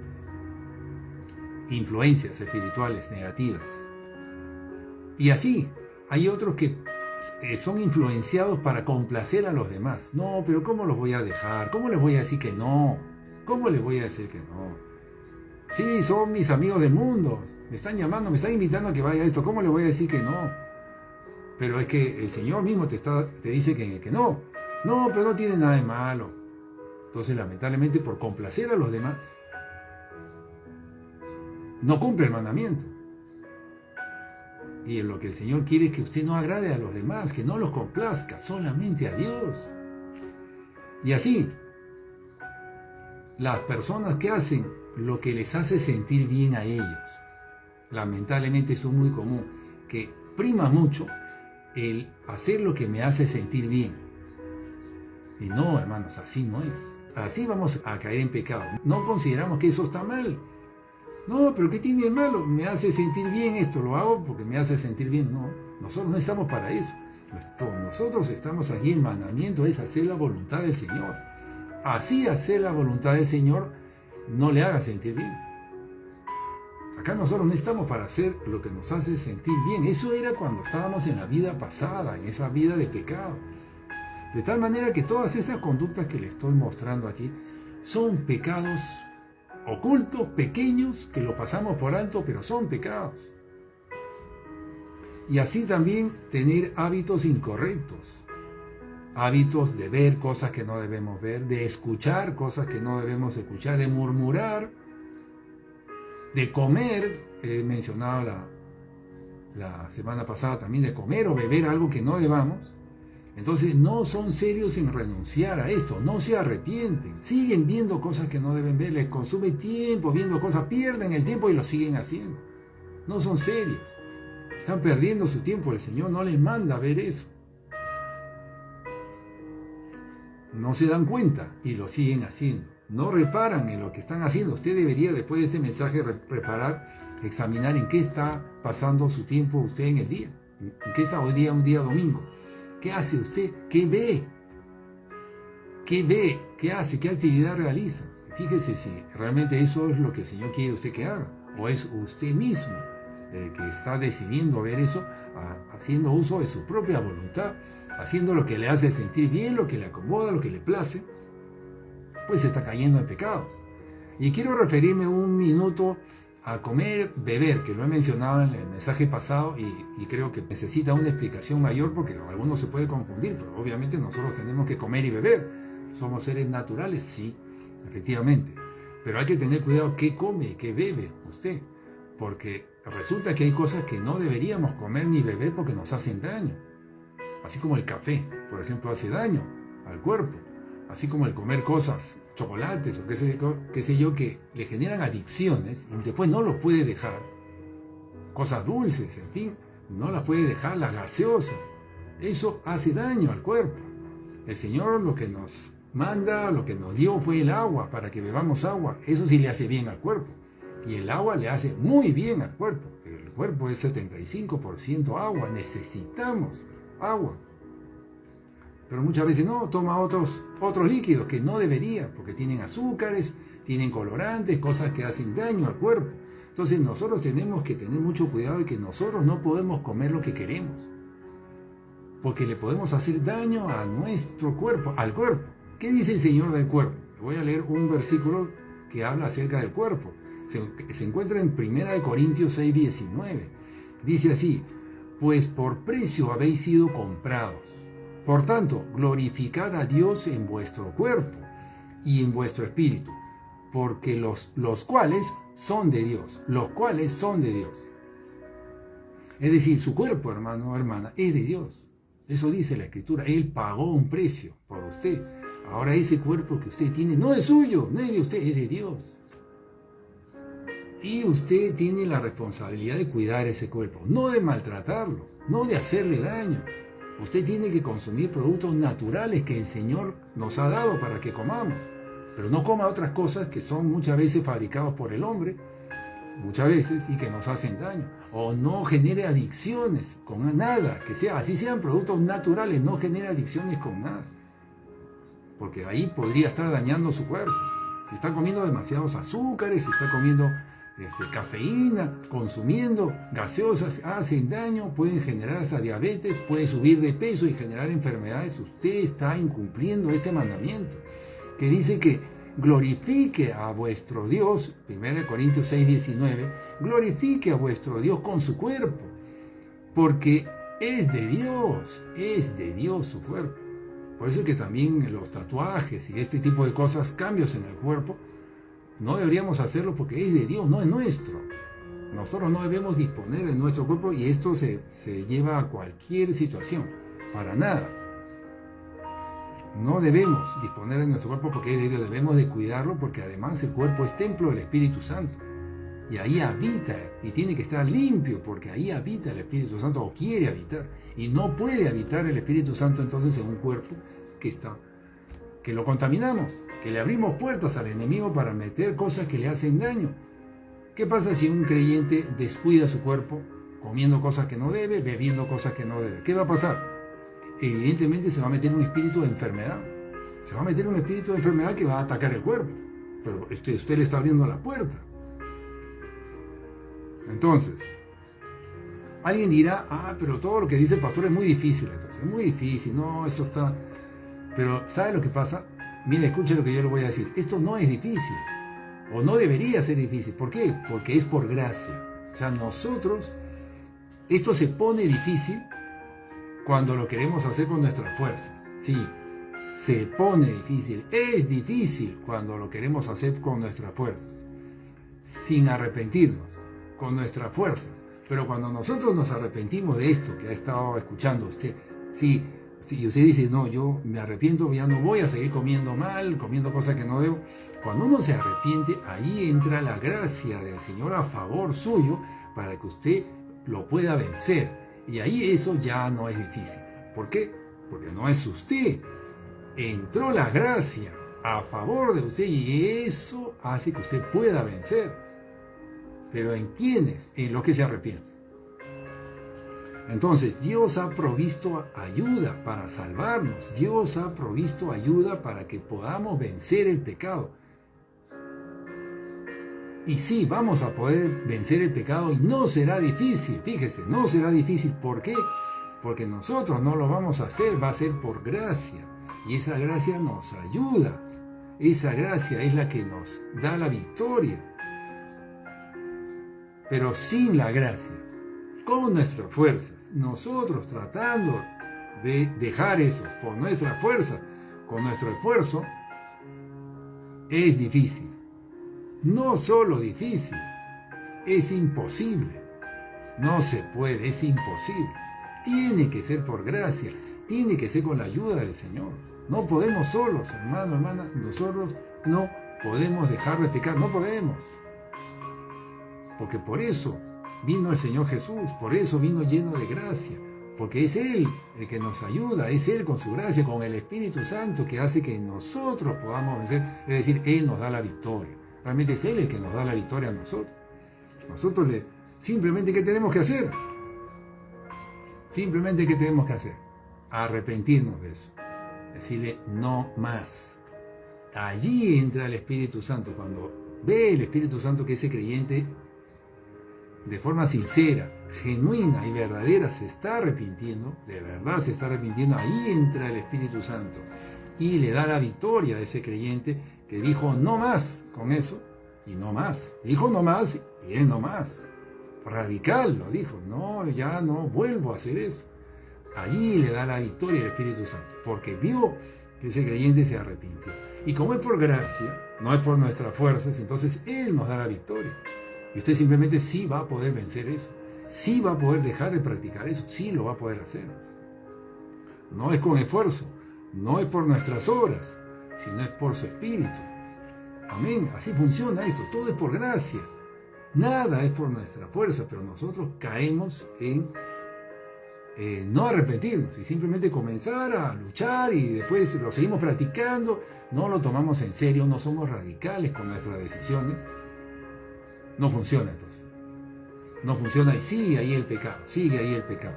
S1: Influencias espirituales negativas. Y así, hay otros que son influenciados para complacer a los demás. No, pero ¿cómo los voy a dejar? ¿Cómo les voy a decir que no? ¿Cómo les voy a decir que no? Sí, son mis amigos del mundo. Me están llamando, me están invitando a que vaya a esto. ¿Cómo les voy a decir que no? Pero es que el Señor mismo te dice que no. No, pero no tiene nada de malo. Entonces, lamentablemente, por complacer a los demás, no cumple el mandamiento. Y lo que el Señor quiere es que usted no agrade a los demás, que no los complazca, solamente a Dios. Y así, las personas que hacen lo que les hace sentir bien a ellos, lamentablemente eso es muy común, que prima mucho el hacer lo que me hace sentir bien. Y no, hermanos, así no es. Así vamos a caer en pecado. No consideramos que eso está mal. No, pero ¿qué tiene de malo? Me hace sentir bien esto, lo hago porque me hace sentir bien. No, nosotros no estamos para eso. Nosotros estamos aquí, el mandamiento es hacer la voluntad del Señor. Así hacer la voluntad del Señor no le haga sentir bien. Acá nosotros no estamos para hacer lo que nos hace sentir bien. Eso era cuando estábamos en la vida pasada, en esa vida de pecado. De tal manera que todas esas conductas que le estoy mostrando aquí son pecados ocultos, pequeños, que lo pasamos por alto, pero son pecados. Y así también tener hábitos incorrectos, hábitos de ver cosas que no debemos ver, de escuchar cosas que no debemos escuchar, de murmurar, de comer. He mencionado la semana pasada también, de comer o beber algo que no debamos, entonces no son serios en renunciar a esto, no se arrepienten, siguen viendo cosas que no deben ver, les consume tiempo viendo cosas, pierden el tiempo y lo siguen haciendo. No son serios, están perdiendo su tiempo, el Señor no les manda a ver eso. No se dan cuenta y lo siguen haciendo. No reparan en lo que están haciendo. Usted debería, después de este mensaje, reparar, examinar en qué está pasando su tiempo usted en el día. En qué está hoy día, un día domingo. ¿Qué hace usted? ¿Qué ve? ¿Qué ve? ¿Qué hace? ¿Qué actividad realiza? Fíjese si realmente eso es lo que el Señor quiere usted que haga. O es usted mismo que está decidiendo ver eso, haciendo uso de su propia voluntad, haciendo lo que le hace sentir bien, lo que le acomoda, lo que le place, pues está cayendo en pecados. Y quiero referirme un minuto a comer, beber, que lo he mencionado en el mensaje pasado y creo que necesita una explicación mayor porque algunos se puede confundir, pero obviamente nosotros tenemos que comer y beber. Somos seres naturales, sí, efectivamente. Pero hay que tener cuidado qué come, qué bebe usted, porque resulta que hay cosas que no deberíamos comer ni beber porque nos hacen daño. Así como el café, por ejemplo, hace daño al cuerpo. Así como el comer cosas, chocolates o qué sé yo, que le generan adicciones y después no lo puede dejar. Cosas dulces, en fin, no las puede dejar, las gaseosas. Eso hace daño al cuerpo. El Señor lo que nos manda, lo que nos dio fue el agua, para que bebamos agua. Eso sí le hace bien al cuerpo. Y el agua le hace muy bien al cuerpo. El cuerpo es 75% agua, necesitamos agua. Pero muchas veces no, toma otros líquidos que no debería, porque tienen azúcares, tienen colorantes, cosas que hacen daño al cuerpo. Entonces nosotros tenemos que tener mucho cuidado de que nosotros no podemos comer lo que queremos, porque le podemos hacer daño a nuestro cuerpo, al cuerpo. ¿Qué dice el Señor del cuerpo? Le voy a leer un versículo que habla acerca del cuerpo. Se encuentra en 1 Corintios 6:19. Dice así: pues por precio habéis sido comprados. Por tanto, glorificad a Dios en vuestro cuerpo y en vuestro espíritu, porque los cuales son de Dios, Es decir, su cuerpo, hermano o hermana, es de Dios. Eso dice la Escritura. Él pagó un precio por usted. Ahora ese cuerpo que usted tiene no es suyo, no es de usted, es de Dios. Y usted tiene la responsabilidad de cuidar ese cuerpo, no de maltratarlo, no de hacerle daño. Usted tiene que consumir productos naturales que el Señor nos ha dado para que comamos. Pero no coma otras cosas que son muchas veces fabricados por el hombre, muchas veces, y que nos hacen daño. O no genere adicciones con nada, así sean productos naturales, no genere adicciones con nada. Porque ahí podría estar dañando su cuerpo. Si está comiendo demasiados azúcares, si está comiendo cafeína, consumiendo gaseosas, hacen daño, pueden generar hasta diabetes, puede subir de peso y generar enfermedades. Usted está incumpliendo este mandamiento que dice que glorifique a vuestro Dios, 1 Corintios 6:19, glorifique a vuestro Dios con su cuerpo, porque es de Dios su cuerpo. Por eso es que también los tatuajes y este tipo de cosas, cambios en el cuerpo, no deberíamos hacerlo porque es de Dios, no es nuestro. Nosotros no debemos disponer de nuestro cuerpo y esto se lleva a cualquier situación, para nada. No debemos disponer de nuestro cuerpo porque es de Dios, debemos de cuidarlo porque además el cuerpo es templo del Espíritu Santo. Y ahí habita, y tiene que estar limpio porque ahí habita el Espíritu Santo o quiere habitar. Y no puede habitar el Espíritu Santo entonces en un cuerpo que lo contaminamos, que le abrimos puertas al enemigo para meter cosas que le hacen daño. ¿Qué pasa si un creyente descuida su cuerpo comiendo cosas que no debe, bebiendo cosas que no debe? ¿Qué va a pasar? Evidentemente se va a meter un espíritu de enfermedad. Se va a meter un espíritu de enfermedad que va a atacar el cuerpo. Pero usted le está abriendo la puerta. Entonces, alguien dirá, pero todo lo que dice el pastor es muy difícil. Entonces, es muy difícil, no, eso está... Pero, ¿sabe lo que pasa? Mire, escuche lo que yo le voy a decir. Esto no es difícil, o no debería ser difícil. ¿Por qué? Porque es por gracia. O sea, esto se pone difícil cuando lo queremos hacer con nuestras fuerzas. Sí, se pone difícil. Es difícil cuando lo queremos hacer con nuestras fuerzas, sin arrepentirnos, con nuestras fuerzas. Pero cuando nosotros nos arrepentimos de esto que ha estado escuchando usted, sí, y usted dice, no, yo me arrepiento, ya no voy a seguir comiendo mal, comiendo cosas que no debo. Cuando uno se arrepiente, ahí entra la gracia del Señor a favor suyo para que usted lo pueda vencer. Y ahí eso ya no es difícil. ¿Por qué? Porque no es usted. Entró la gracia a favor de usted y eso hace que usted pueda vencer. ¿Pero en quiénes? En los que se arrepienten. Entonces, Dios ha provisto ayuda para salvarnos. Dios ha provisto ayuda para que podamos vencer el pecado. Y sí, vamos a poder vencer el pecado y no será difícil. Fíjese, no será difícil. ¿Por qué? Porque nosotros no lo vamos a hacer, va a ser por gracia. Y esa gracia nos ayuda. Esa gracia es la que nos da la victoria. Pero sin la gracia, con nuestras fuerzas, nosotros tratando de dejar eso por nuestra fuerza, con nuestro esfuerzo, es difícil. No solo difícil, es imposible. No se puede, es imposible. Tiene que ser por gracia, tiene que ser con la ayuda del Señor. No podemos solos, hermano, hermana, nosotros no podemos dejar de pecar, no podemos. Porque por eso vino el Señor Jesús, por eso vino lleno de gracia, porque es Él el que nos ayuda, es Él con su gracia, con el Espíritu Santo que hace que nosotros podamos vencer, es decir, Él nos da la victoria. Realmente es Él el que nos da la victoria a nosotros. Nosotros simplemente, ¿qué tenemos que hacer? Simplemente, ¿qué tenemos que hacer? Arrepentirnos de eso. Decirle, no más. Allí entra el Espíritu Santo. Cuando ve el Espíritu Santo que ese creyente, de forma sincera, genuina y verdadera, se está arrepintiendo, de verdad se está arrepintiendo, ahí entra el Espíritu Santo y le da la victoria a ese creyente que dijo no más con eso y no más. Dijo no más y es no más. Radical lo dijo, no, ya no vuelvo a hacer eso. Allí le da la victoria al Espíritu Santo, porque vio que ese creyente se arrepintió. Y como es por gracia, no es por nuestras fuerzas, entonces Él nos da la victoria. Y usted simplemente sí va a poder vencer eso. Sí va a poder dejar de practicar eso. Sí lo va a poder hacer. No es con esfuerzo. No es por nuestras obras. Sino es por su Espíritu. Amén. Así funciona esto. Todo es por gracia. Nada es por nuestra fuerza. Pero nosotros caemos en no arrepentirnos. Y simplemente comenzar a luchar. Y después lo seguimos practicando. No lo tomamos en serio. No somos radicales con nuestras decisiones. No funciona entonces. No funciona y sigue ahí el pecado, sigue ahí el pecado.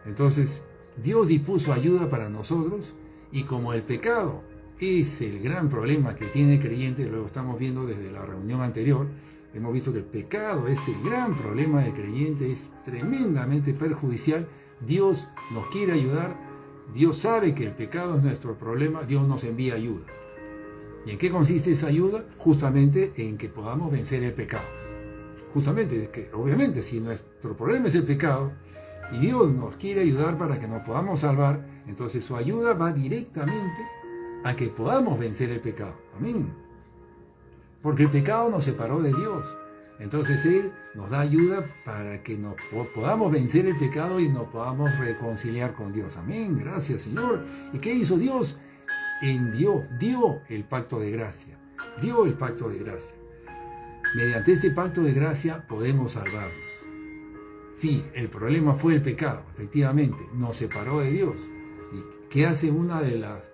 S1: Entonces, Dios dispuso ayuda para nosotros y como el pecado es el gran problema que tiene el creyente, lo estamos viendo desde la reunión anterior, hemos visto que el pecado es el gran problema del creyente, es tremendamente perjudicial. Dios nos quiere ayudar, Dios sabe que el pecado es nuestro problema, Dios nos envía ayuda. ¿Y en qué consiste esa ayuda? Justamente en que podamos vencer el pecado. Justamente, que obviamente si nuestro problema es el pecado y Dios nos quiere ayudar para que nos podamos salvar, entonces su ayuda va directamente a que podamos vencer el pecado. Amén. Porque el pecado nos separó de Dios. Entonces Él nos da ayuda para que podamos vencer el pecado y nos podamos reconciliar con Dios. Amén. Gracias, Señor. ¿Y qué hizo Dios? Dio el pacto de gracia. Dio el pacto de gracia. Mediante este pacto de gracia podemos salvarnos. Sí, el problema fue el pecado, efectivamente, nos separó de Dios. ¿Y qué hace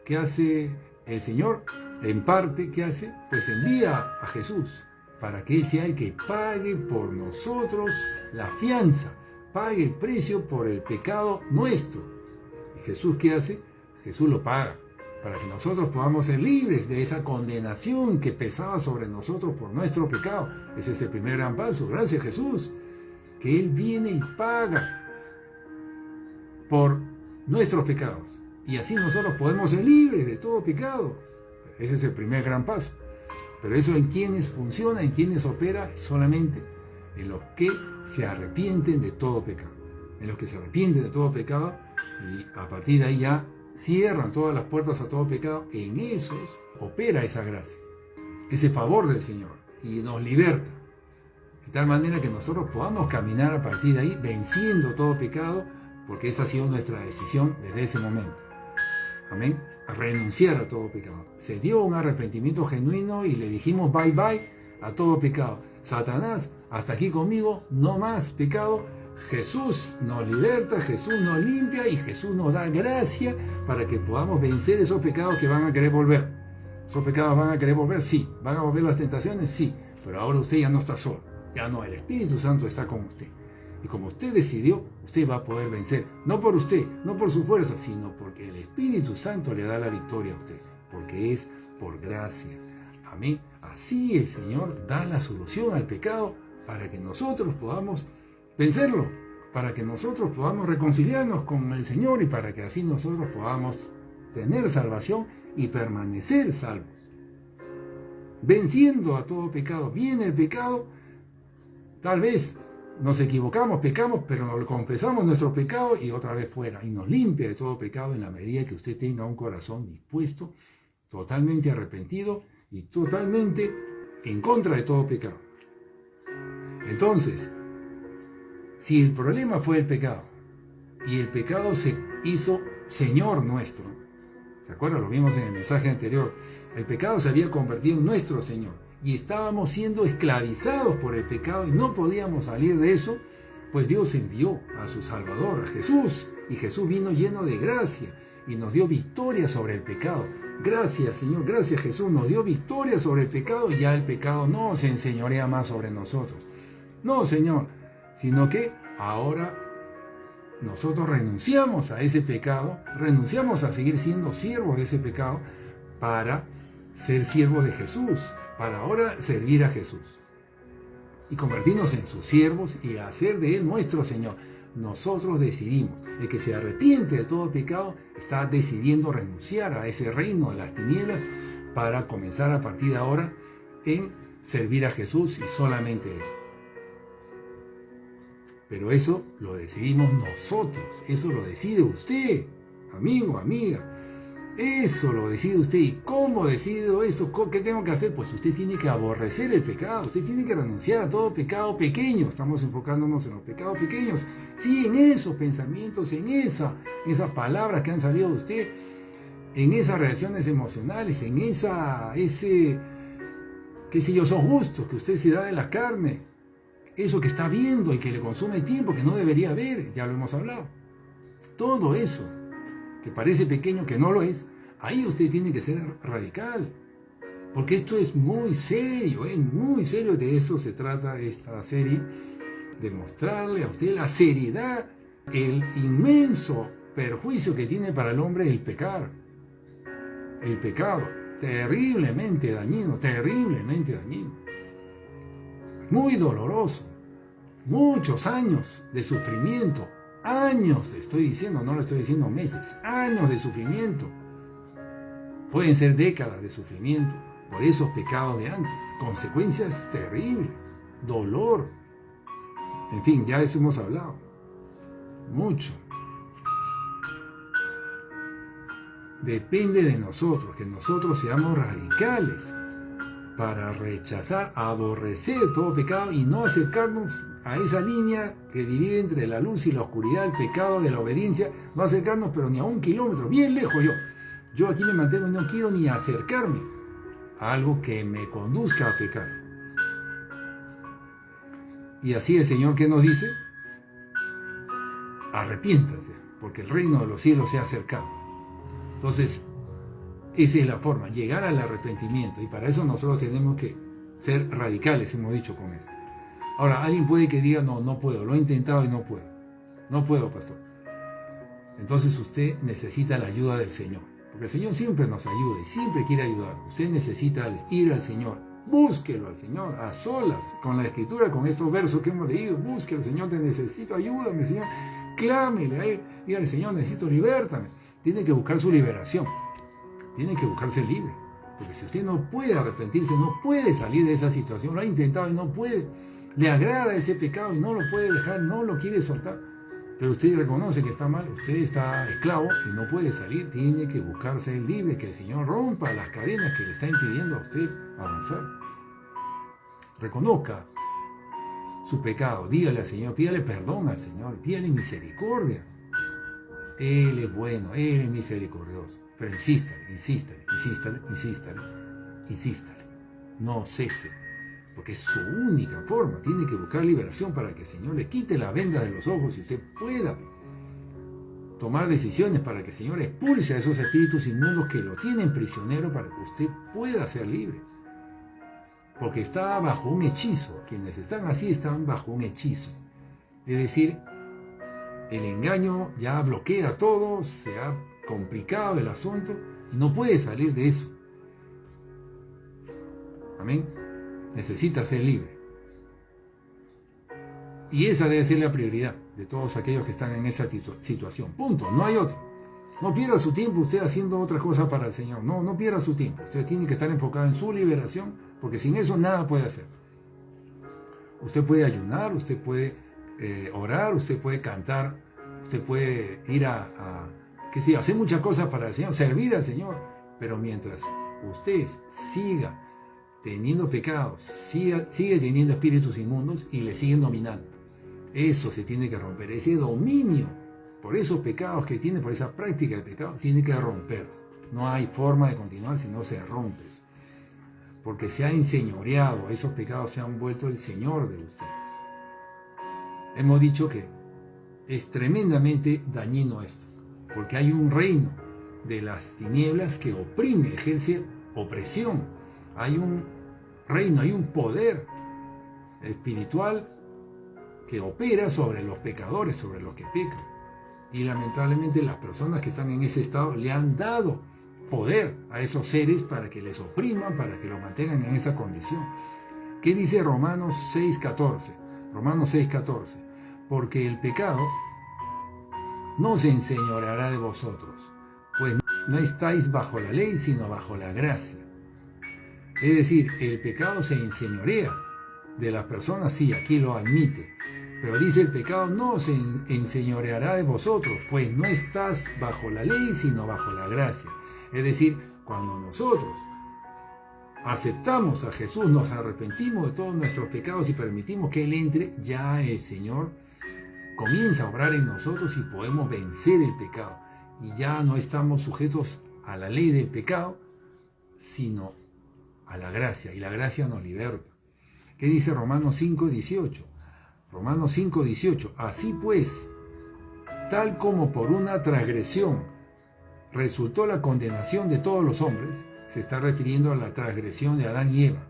S1: qué hace el Señor? En parte, ¿qué hace? Pues envía a Jesús para que Él sea el que pague por nosotros la fianza, pague el precio por el pecado nuestro. ¿Y Jesús qué hace? Jesús lo paga, para que nosotros podamos ser libres de esa condenación que pesaba sobre nosotros por nuestro pecado. Ese es el primer gran paso. Gracias, Jesús, que Él viene y paga por nuestros pecados. Y así nosotros podemos ser libres de todo pecado. Ese es el primer gran paso. Pero eso en quienes funciona, en quienes opera, solamente en los que se arrepienten de todo pecado. En los que se arrepienten de todo pecado y a partir de ahí ya cierran todas las puertas a todo pecado, en esos opera esa gracia, ese favor del Señor y nos liberta. tal manera que nosotros podamos caminar a partir de ahí venciendo todo pecado, porque esa ha sido nuestra decisión desde ese momento. Amén. A renunciar a todo pecado. Se dio un arrepentimiento genuino y le dijimos bye bye a todo pecado. Satanás, hasta aquí conmigo, no más pecado. Jesús nos liberta, Jesús nos limpia y Jesús nos da gracia para que podamos vencer esos pecados que van a querer volver. ¿Esos pecados van a querer volver? Sí. ¿Van a volver las tentaciones? Sí. Pero ahora usted ya no está solo. Ya no, el Espíritu Santo está con usted. Y como usted decidió, usted va a poder vencer. No por usted, no por su fuerza, sino porque el Espíritu Santo le da la victoria a usted. Porque es por gracia. Amén. Así el Señor da la solución al pecado para que nosotros podamos vencerlo. Para que nosotros podamos reconciliarnos con el Señor y para que así nosotros podamos tener salvación y permanecer salvos. Venciendo a todo pecado. Viene el pecado, tal vez nos equivocamos, pecamos, pero confesamos nuestro pecado y otra vez fuera. Y nos limpia de todo pecado en la medida que usted tenga un corazón dispuesto, totalmente arrepentido y totalmente en contra de todo pecado. Entonces, si el problema fue el pecado y el pecado se hizo Señor nuestro, ¿se acuerdan? Lo vimos en el mensaje anterior. El pecado se había convertido en nuestro Señor y estábamos siendo esclavizados por el pecado y no podíamos salir de eso, pues Dios envió a su Salvador, a Jesús, y Jesús vino lleno de gracia y nos dio victoria sobre el pecado. Gracias, Señor, gracias, Jesús, nos dio victoria sobre el pecado y ya el pecado no se enseñorea más sobre nosotros. No, Señor, sino que ahora nosotros renunciamos a ese pecado, renunciamos a seguir siendo siervos de ese pecado para ser siervos de Jesús, para ahora servir a Jesús y convertirnos en sus siervos y hacer de Él nuestro Señor. Nosotros decidimos. El que se arrepiente de todo pecado está decidiendo renunciar a ese reino de las tinieblas para comenzar a partir de ahora en servir a Jesús y solamente Él. Pero eso lo decidimos nosotros, eso lo decide usted, amigo, amiga. Eso lo decide usted. ¿Y cómo decido eso? ¿Qué tengo que hacer? Pues usted tiene que aborrecer el pecado, usted tiene que renunciar a todo pecado pequeño. Estamos enfocándonos en los pecados pequeños. Sí, en esos pensamientos, en esas palabras que han salido de usted, en esas reacciones emocionales, en ese, qué sé yo, esos gustos que usted se da de la carne. Eso que está viendo y que le consume tiempo, que no debería ver, ya lo hemos hablado. Todo eso que parece pequeño, que no lo es, ahí usted tiene que ser radical. Porque esto es muy serio, de eso se trata esta serie, de mostrarle a usted la seriedad, el inmenso perjuicio que tiene para el hombre el pecar. El pecado, terriblemente dañino, muy doloroso, muchos años de sufrimiento, años, le estoy diciendo, no le estoy diciendo meses, años de sufrimiento, pueden ser décadas de sufrimiento por esos pecados de antes, consecuencias terribles, dolor, en fin, ya eso hemos hablado, mucho. Depende de nosotros, que nosotros seamos radicales para rechazar, aborrecer todo pecado y no acercarnos a esa línea que divide entre la luz y la oscuridad, el pecado de la obediencia, no acercarnos pero ni a 1 kilómetro, bien lejos yo aquí me mantengo y no quiero ni acercarme a algo que me conduzca a pecar. Y así el Señor, ¿qué nos dice? Arrepiéntanse, porque el reino de los cielos se ha acercado. Entonces, esa es la forma, llegar al arrepentimiento, y para eso nosotros tenemos que ser radicales, hemos dicho con esto. Ahora, alguien puede que diga, no puedo, lo he intentado y no puedo, pastor. Entonces usted necesita la ayuda del Señor, porque el Señor siempre nos ayuda y siempre quiere ayudar. Usted necesita ir al Señor, búsquelo al Señor, a solas, con la Escritura, con estos versos que hemos leído, búsquelo, Señor, te necesito, ayúdame, Señor, clámele a Él, dígale, Señor, necesito, libértame. Tiene que buscar su liberación. Tiene que buscarse libre, porque si usted no puede arrepentirse, no puede salir de esa situación, lo ha intentado y no puede, le agrada ese pecado y no lo puede dejar, no lo quiere soltar, pero usted reconoce que está mal, usted está esclavo y no puede salir, tiene que buscarse libre, que el Señor rompa las cadenas que le está impidiendo a usted avanzar. Reconozca su pecado, dígale al Señor, pídale perdón al Señor, pídale misericordia. Él es bueno, Él es misericordioso. Pero insístale. No cese, porque es su única forma. Tiene que buscar liberación para que el Señor le quite la venda de los ojos y usted pueda tomar decisiones para que el Señor expulse a esos espíritus inmundos que lo tienen prisionero para que usted pueda ser libre. Porque está bajo un hechizo. Quienes están así están bajo un hechizo. Es decir, el engaño ya bloquea todo, se ha complicado el asunto y no puede salir de eso. Amén. Necesita ser libre. Y esa debe ser la prioridad de todos aquellos que están en esa situación. Punto. No hay otro. No pierda su tiempo usted haciendo otra cosa para el Señor. No pierda su tiempo. Usted tiene que estar enfocado en su liberación, porque sin eso nada puede hacer. Usted puede ayunar, usted puede orar, usted puede cantar, usted puede ir hacer muchas cosas para el Señor, servir al Señor. Pero mientras usted siga teniendo pecados, sigue teniendo espíritus inmundos y le siguen dominando. Eso se tiene que romper, ese dominio por esos pecados que tiene, por esa práctica de pecado, tiene que romper. No hay forma de continuar si no se rompe eso. Porque se ha enseñoreado, esos pecados se han vuelto el Señor de usted. Hemos dicho que es tremendamente dañino esto, porque hay un reino de las tinieblas que oprime, ejerce opresión. Hay un reino, hay un poder espiritual que opera sobre los pecadores, sobre los que pecan. Y lamentablemente las personas que están en ese estado le han dado poder a esos seres para que les opriman, para que los mantengan en esa condición. ¿Qué dice Romanos 6:14? Romanos 6:14. Porque el pecado no se enseñoreará de vosotros, pues no estáis bajo la ley, sino bajo la gracia. Es decir, el pecado se enseñorea de las personas, sí, aquí lo admite. Pero dice, el pecado no se enseñoreará de vosotros, pues no estás bajo la ley, sino bajo la gracia. Es decir, cuando nosotros aceptamos a Jesús, nos arrepentimos de todos nuestros pecados y permitimos que Él entre, ya el Señor comienza a obrar en nosotros y podemos vencer el pecado. Y ya no estamos sujetos a la ley del pecado, sino a la gracia. Y la gracia nos liberta. ¿Qué dice Romanos 5:18? Romanos 5:18. Así pues, tal como por una transgresión resultó la condenación de todos los hombres, se está refiriendo a la transgresión de Adán y Eva.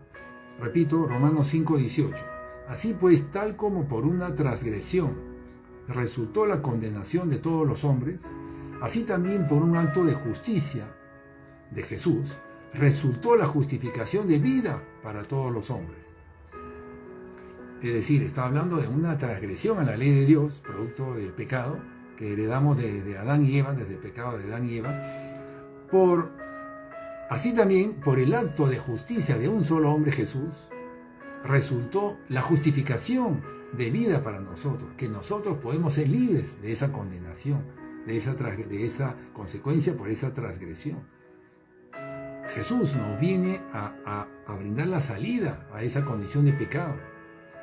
S1: Repito, Romanos 5:18. Así pues, tal como por una transgresión resultó la condenación de todos los hombres, así también por un acto de justicia de Jesús, resultó la justificación de vida para todos los hombres. Es decir, está hablando de una transgresión a la ley de Dios, producto del pecado que heredamos de Adán y Eva, desde el pecado de Adán y Eva, así también por el acto de justicia de un solo hombre, Jesús, resultó la justificación de vida para nosotros, que nosotros podemos ser libres de esa condenación, de esa consecuencia por esa transgresión. Jesús nos viene a brindar la salida a esa condición de pecado.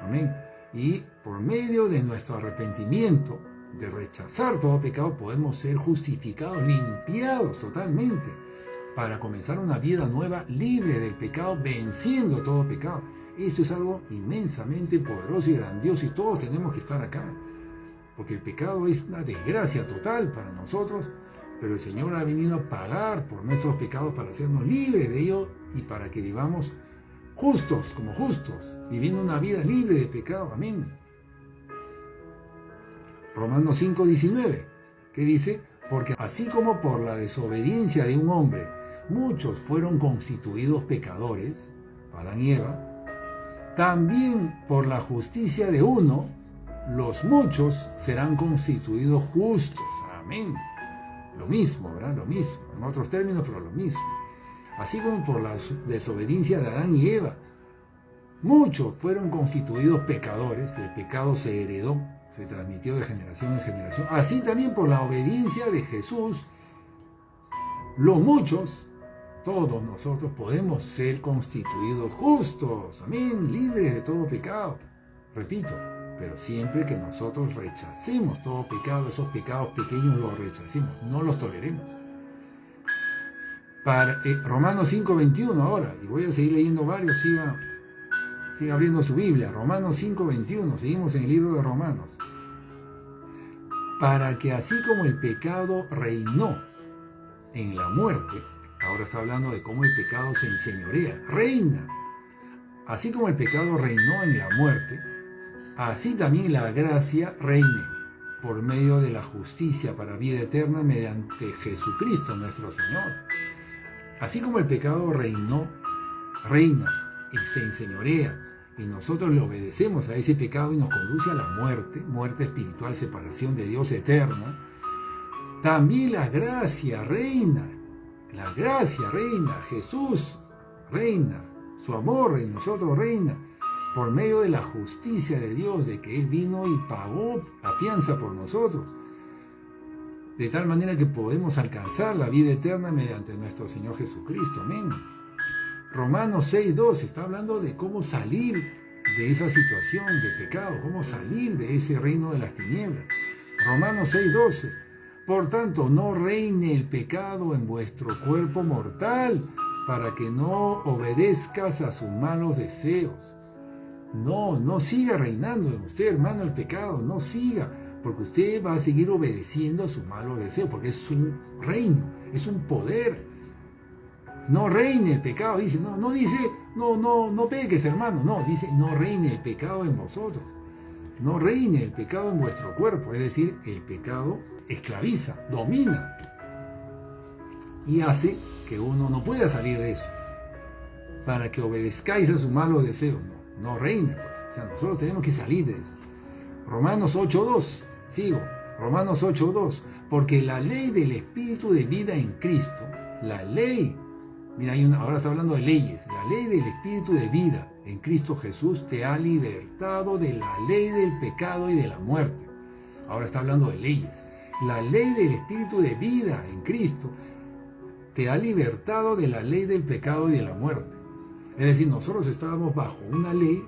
S1: Amén. Y por medio de nuestro arrepentimiento, de rechazar todo pecado, podemos ser justificados, limpiados totalmente, para comenzar una vida nueva, libre del pecado, venciendo todo pecado. Esto es algo inmensamente poderoso y grandioso, y todos tenemos que estar acá, porque el pecado es una desgracia total para nosotros, pero el Señor ha venido a pagar por nuestros pecados para hacernos libres de ellos y para que vivamos justos como justos, viviendo una vida libre de pecado. Amén. Romanos 5:19, que dice, porque así como por la desobediencia de un hombre muchos fueron constituidos pecadores, Adán y Eva, también por la justicia de uno, los muchos serán constituidos justos. Amén. Lo mismo, ¿verdad? Lo mismo. En otros términos, pero lo mismo. Así como por la desobediencia de Adán y Eva, muchos fueron constituidos pecadores, el pecado se heredó, se transmitió de generación en generación. Así también por la obediencia de Jesús, los muchos, todos nosotros podemos ser constituidos justos, amén, libres de todo pecado. repito, pero siempre que nosotros rechacemos todo pecado, esos pecados pequeños los rechacemos, no los toleremos. Romanos 5:21 ahora, y voy a seguir leyendo varios, siga abriendo su Biblia, Romanos 5:21, seguimos en el libro de Romanos. Para que así como el pecado reinó en la muerte, ahora está hablando de cómo el pecado se enseñorea, reina. Así como el pecado reinó en la muerte, así también la gracia reine por medio de la justicia para vida eterna mediante Jesucristo nuestro Señor. Así como el pecado reina y se enseñorea, y nosotros le obedecemos a ese pecado y nos conduce a la muerte espiritual, separación de Dios eterna, también la gracia reina, Jesús reina, su amor en nosotros reina, por medio de la justicia de Dios, de que Él vino y pagó la fianza por nosotros, de tal manera que podemos alcanzar la vida eterna mediante nuestro Señor Jesucristo. Amén. Romanos 6:2 está hablando de cómo salir de esa situación de pecado, cómo salir de ese reino de las tinieblas. Romanos 6:12. Por tanto, no reine el pecado en vuestro cuerpo mortal, para que no obedezcas a sus malos deseos. No siga reinando en usted, hermano, el pecado, no siga, porque usted va a seguir obedeciendo a sus malos deseos, porque es un reino, es un poder. No reine el pecado, dice, no dice, no peques, hermano, no, dice, no reine el pecado en vosotros, no reine el pecado en vuestro cuerpo, es decir, el pecado esclaviza, domina, y hace que uno no pueda salir de eso, para que obedezcáis a sus malos deseos, no reina, pues. O sea, nosotros tenemos que salir de eso. Romanos 8:2, Romanos 8:2, porque la ley del Espíritu de vida en Cristo, la ley, mira, ahora está hablando de leyes, la ley del Espíritu de vida en Cristo Jesús te ha libertado de la ley del pecado y de la muerte. Ahora está hablando de leyes. La ley del Espíritu de vida en Cristo te ha libertado de la ley del pecado y de la muerte. Es decir, nosotros estábamos bajo una ley,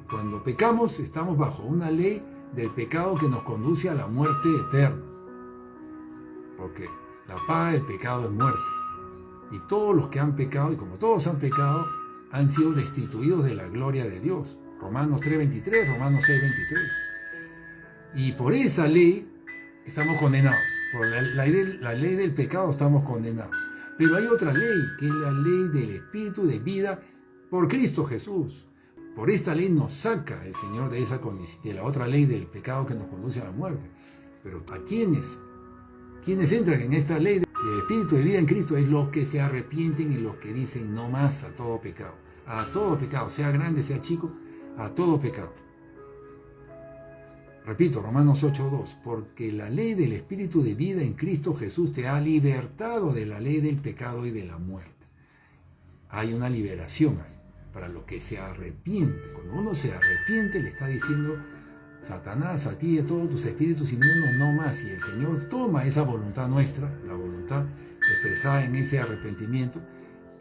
S1: cuando pecamos estamos bajo una ley del pecado que nos conduce a la muerte eterna. Porque la paga del pecado es muerte. Y todos los que han pecado, y como todos han pecado, han sido destituidos de la gloria de Dios. Romanos 3:23, Romanos 6:23. Y por esa ley estamos condenados. Por la ley del pecado estamos condenados. Pero hay otra ley, que es la ley del Espíritu de vida por Cristo Jesús. Por esta ley nos saca el Señor de esa condición, de la otra ley del pecado que nos conduce a la muerte. Pero ¿a quiénes entran en esta ley del Espíritu de vida en Cristo? Es los que se arrepienten y los que dicen no más a todo pecado. A todo pecado, sea grande, sea chico, a todo pecado. Repito, Romanos 8:2, porque la ley del Espíritu de vida en Cristo Jesús te ha libertado de la ley del pecado y de la muerte. Hay una liberación ahí para los que se arrepiente. Cuando uno se arrepiente, le está diciendo, Satanás, a ti y a todos tus espíritus inmundos no más. Y el Señor toma esa voluntad nuestra, la voluntad expresada en ese arrepentimiento,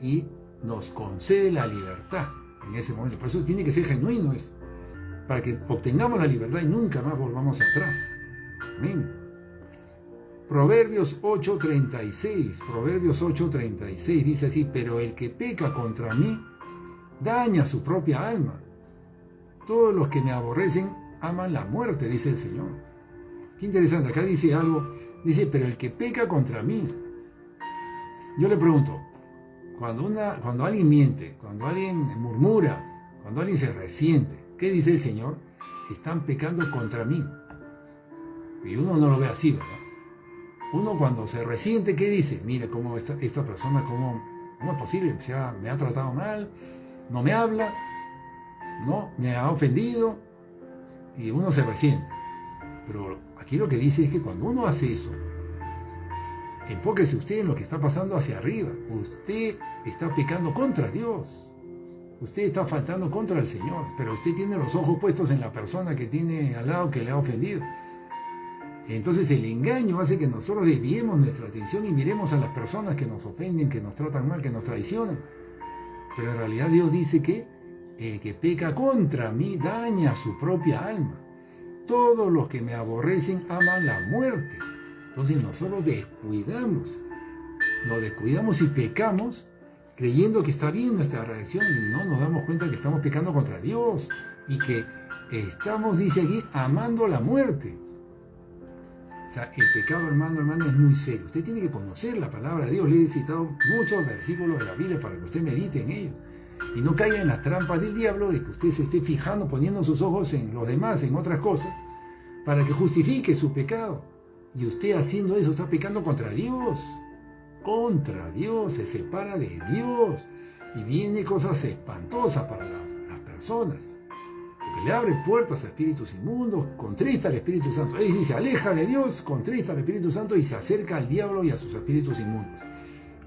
S1: y nos concede la libertad en ese momento. Por eso tiene que ser genuino eso, para que obtengamos la libertad y nunca más volvamos atrás. Amén. Proverbios 8:36 dice así, pero el que peca contra mí daña su propia alma. Todos los que me aborrecen aman la muerte, dice el Señor. Qué interesante, acá dice algo, dice, pero el que peca contra mí. Yo le pregunto, cuando alguien miente, cuando alguien murmura, cuando alguien se resiente, ¿qué dice el Señor? Están pecando contra mí. Y uno no lo ve así, ¿verdad? Uno cuando se resiente, ¿qué dice? Mire cómo esta persona, ¿cómo es posible? Me ha tratado mal, no me habla, no me ha ofendido, y uno se resiente. Pero aquí lo que dice es que cuando uno hace eso, enfóquese usted en lo que está pasando hacia arriba. Usted está pecando contra Dios. Usted está faltando contra el Señor, pero usted tiene los ojos puestos en la persona que tiene al lado que le ha ofendido. Entonces el engaño hace que nosotros desviemos nuestra atención y miremos a las personas que nos ofenden, que nos tratan mal, que nos traicionan. Pero en realidad Dios dice que el que peca contra mí daña su propia alma. Todos los que me aborrecen aman la muerte. Entonces nosotros nos descuidamos y pecamos creyendo que está bien nuestra reacción y no nos damos cuenta que estamos pecando contra Dios y que estamos, dice aquí, amando la muerte. O sea, el pecado, hermana, es muy serio. Usted tiene que conocer la palabra de Dios. Le he citado muchos versículos de la Biblia para que usted medite en ellos y no caiga en las trampas del diablo de que usted se esté fijando, poniendo sus ojos en los demás, en otras cosas, para que justifique su pecado. Y usted haciendo eso está pecando contra Dios. Contra Dios, se separa de Dios y viene cosas espantosas para las personas, porque le abre puertas a espíritus inmundos, contrista al Espíritu Santo. Es decir, se aleja de Dios, contrista al Espíritu Santo y se acerca al diablo y a sus espíritus inmundos.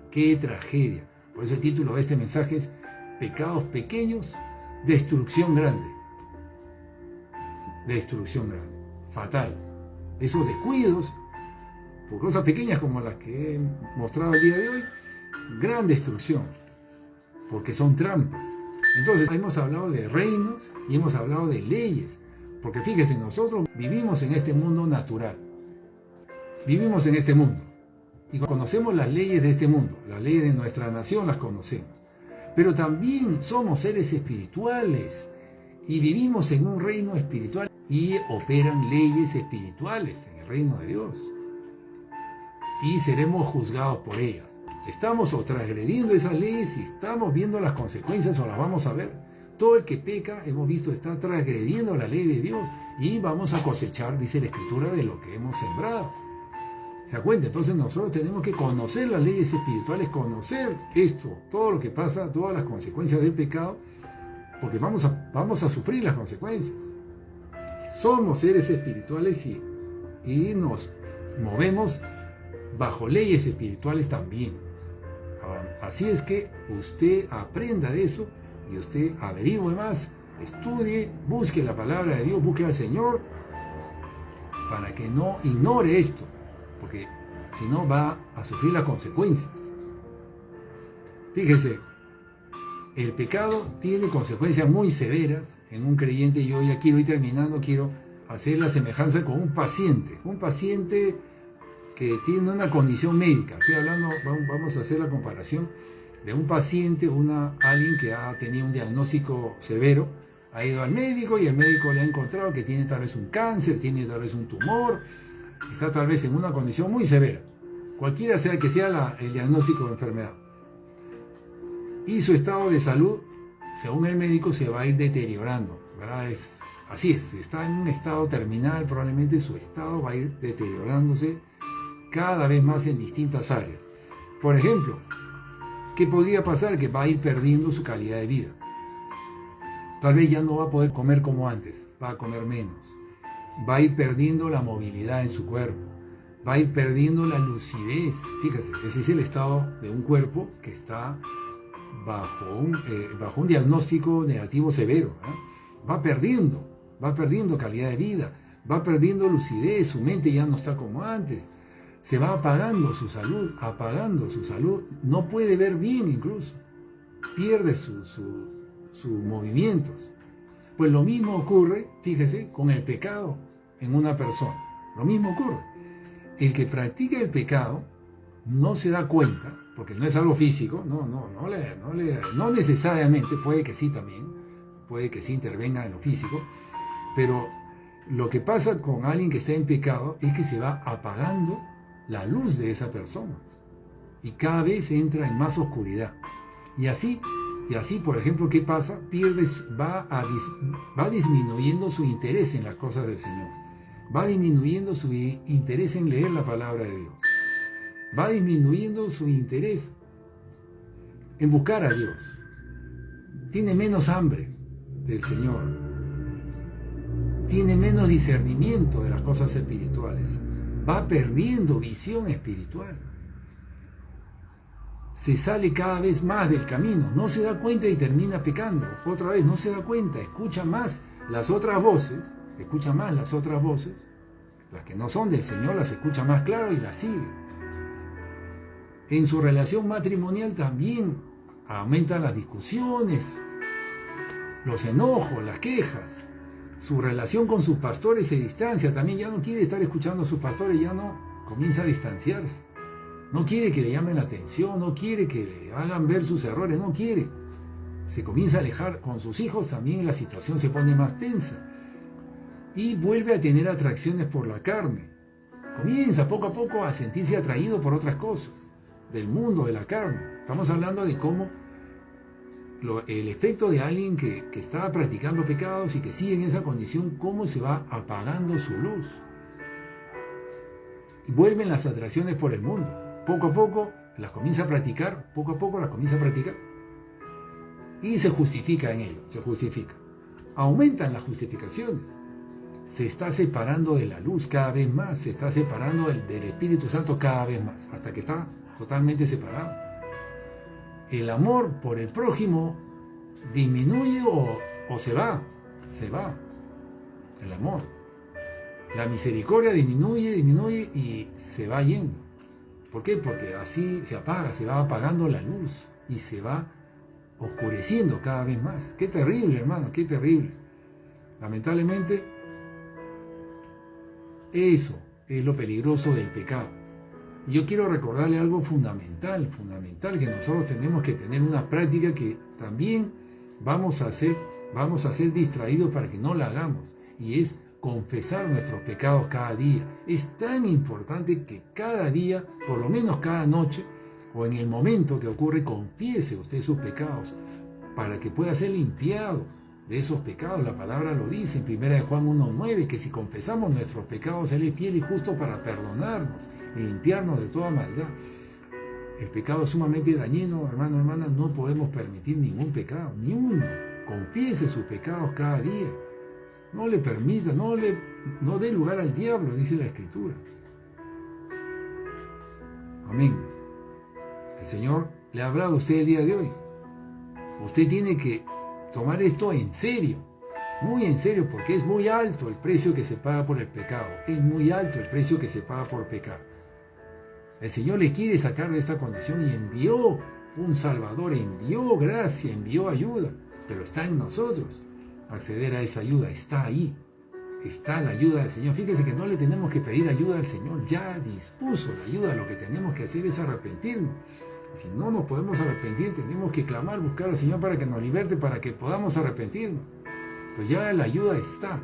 S1: ¡Qué tragedia! Por eso el título de este mensaje es Pecados pequeños, destrucción grande. Destrucción grande, fatal. Esos descuidos, por cosas pequeñas como las que he mostrado el día de hoy, gran destrucción, porque son trampas. Entonces hemos hablado de reinos y hemos hablado de leyes, porque fíjese, nosotros vivimos en este mundo natural, vivimos en este mundo y conocemos las leyes de este mundo, las leyes de nuestra nación las conocemos, pero también somos seres espirituales y vivimos en un reino espiritual y operan leyes espirituales en el reino de Dios. Y seremos juzgados por ellas. Estamos o transgrediendo esas leyes y estamos viendo las consecuencias o las vamos a ver. Todo el que peca, hemos visto, está transgrediendo la ley de Dios y vamos a cosechar, dice la Escritura, de lo que hemos sembrado. ¿Se da cuenta? Entonces nosotros tenemos que conocer las leyes espirituales, conocer esto, todo lo que pasa, todas las consecuencias del pecado, porque vamos a sufrir las consecuencias. Somos seres espirituales y nos movemos bajo leyes espirituales también. Así es que usted aprenda de eso y usted averigüe más, estudie, busque la palabra de Dios, busque al Señor para que no ignore esto, porque si no va a sufrir las consecuencias. Fíjese, el pecado tiene consecuencias muy severas en un creyente. Yo ya quiero ir terminando, quiero hacer la semejanza con un paciente que tiene una condición médica. Estoy hablando, vamos a hacer la comparación de un paciente, alguien que ha tenido un diagnóstico severo, ha ido al médico y el médico le ha encontrado que tiene tal vez un cáncer, tiene tal vez un tumor, está tal vez en una condición muy severa, cualquiera sea que sea el diagnóstico de enfermedad. Y su estado de salud, según el médico, se va a ir deteriorando, ¿verdad? Así es, está en un estado terminal, probablemente su estado va a ir deteriorándose cada vez más en distintas áreas. Por ejemplo, ¿qué podría pasar? Que va a ir perdiendo su calidad de vida. Tal vez ya no va a poder comer como antes, va a comer menos. Va a ir perdiendo la movilidad en su cuerpo, va a ir perdiendo la lucidez. Fíjese, ese es el estado de un cuerpo que está bajo un diagnóstico negativo severo, ¿eh? Va perdiendo calidad de vida, va perdiendo lucidez, su mente ya no está como antes. Se va apagando su salud, no puede ver bien incluso, pierde sus movimientos. Pues lo mismo ocurre, fíjese, con el pecado en una persona, lo mismo ocurre. El que practica el pecado no se da cuenta, porque no es algo físico, no necesariamente, puede que sí también, puede que sí intervenga en lo físico, pero lo que pasa con alguien que está en pecado es que se va apagando la luz de esa persona y cada vez entra en más oscuridad y así, por ejemplo, ¿qué pasa? Va disminuyendo su interés en las cosas del Señor, va disminuyendo su interés en leer la palabra de Dios, va disminuyendo su interés en buscar a Dios, tiene menos hambre del Señor, tiene menos discernimiento de las cosas espirituales, va perdiendo visión espiritual, se sale cada vez más del camino, no se da cuenta y termina pecando. Otra vez, no se da cuenta, escucha más las otras voces, las que no son del Señor, las escucha más claro y las sigue. En su relación matrimonial también aumentan las discusiones, los enojos, las quejas. Su relación con sus pastores se distancia. También ya no quiere estar escuchando a sus pastores, ya no, comienza a distanciarse. No quiere que le llamen la atención, no quiere que le hagan ver sus errores, no quiere. Se comienza a alejar. Con sus hijos también la situación se pone más tensa. Y vuelve a tener atracciones por la carne. Comienza poco a poco a sentirse atraído por otras cosas, del mundo, de la carne. Estamos hablando de cómo el efecto de alguien que está practicando pecados y que sigue en esa condición, cómo se va apagando su luz. Y vuelven las atracciones por el mundo. Poco a poco las comienza a practicar, y se justifica en ello, se justifica. Aumentan las justificaciones. Se está separando de la luz cada vez más, se está separando del Espíritu Santo cada vez más, hasta que está totalmente separado. El amor por el prójimo disminuye o se va, el amor. La misericordia disminuye y se va yendo. ¿Por qué? Porque así se apaga, se va apagando la luz y se va oscureciendo cada vez más. Qué terrible, hermano, qué terrible. Lamentablemente, eso es lo peligroso del pecado. Y yo quiero recordarle algo fundamental, que nosotros tenemos que tener una práctica que también vamos a ser distraídos para que no la hagamos, y es confesar nuestros pecados cada día. Es tan importante que cada día, por lo menos cada noche, o en el momento que ocurre, confiese usted sus pecados, para que pueda ser limpiado de esos pecados. La palabra lo dice en 1 Juan 1:9, que si confesamos nuestros pecados, Él es fiel y justo para perdonarnos y limpiarnos de toda maldad. El pecado es sumamente dañino, hermano, hermana, no podemos permitir ningún pecado, ni uno. Confiese sus pecados cada día. No le permita, no dé lugar al diablo, dice la Escritura. Amén. El Señor le ha hablado a usted el día de hoy. Usted tiene que tomar esto en serio, muy en serio, porque es muy alto el precio que se paga por el pecado. Es muy alto el precio que se paga por pecar. El Señor le quiere sacar de esta condición y envió un Salvador, envió gracia, envió ayuda, pero está en nosotros acceder a esa ayuda. Está ahí, está la ayuda del Señor. Fíjese que no le tenemos que pedir ayuda al Señor, ya dispuso la ayuda. Lo que tenemos que hacer es arrepentirnos. Si no nos podemos arrepentir, tenemos que clamar, buscar al Señor para que nos liberte, para que podamos arrepentirnos. Pues ya la ayuda está.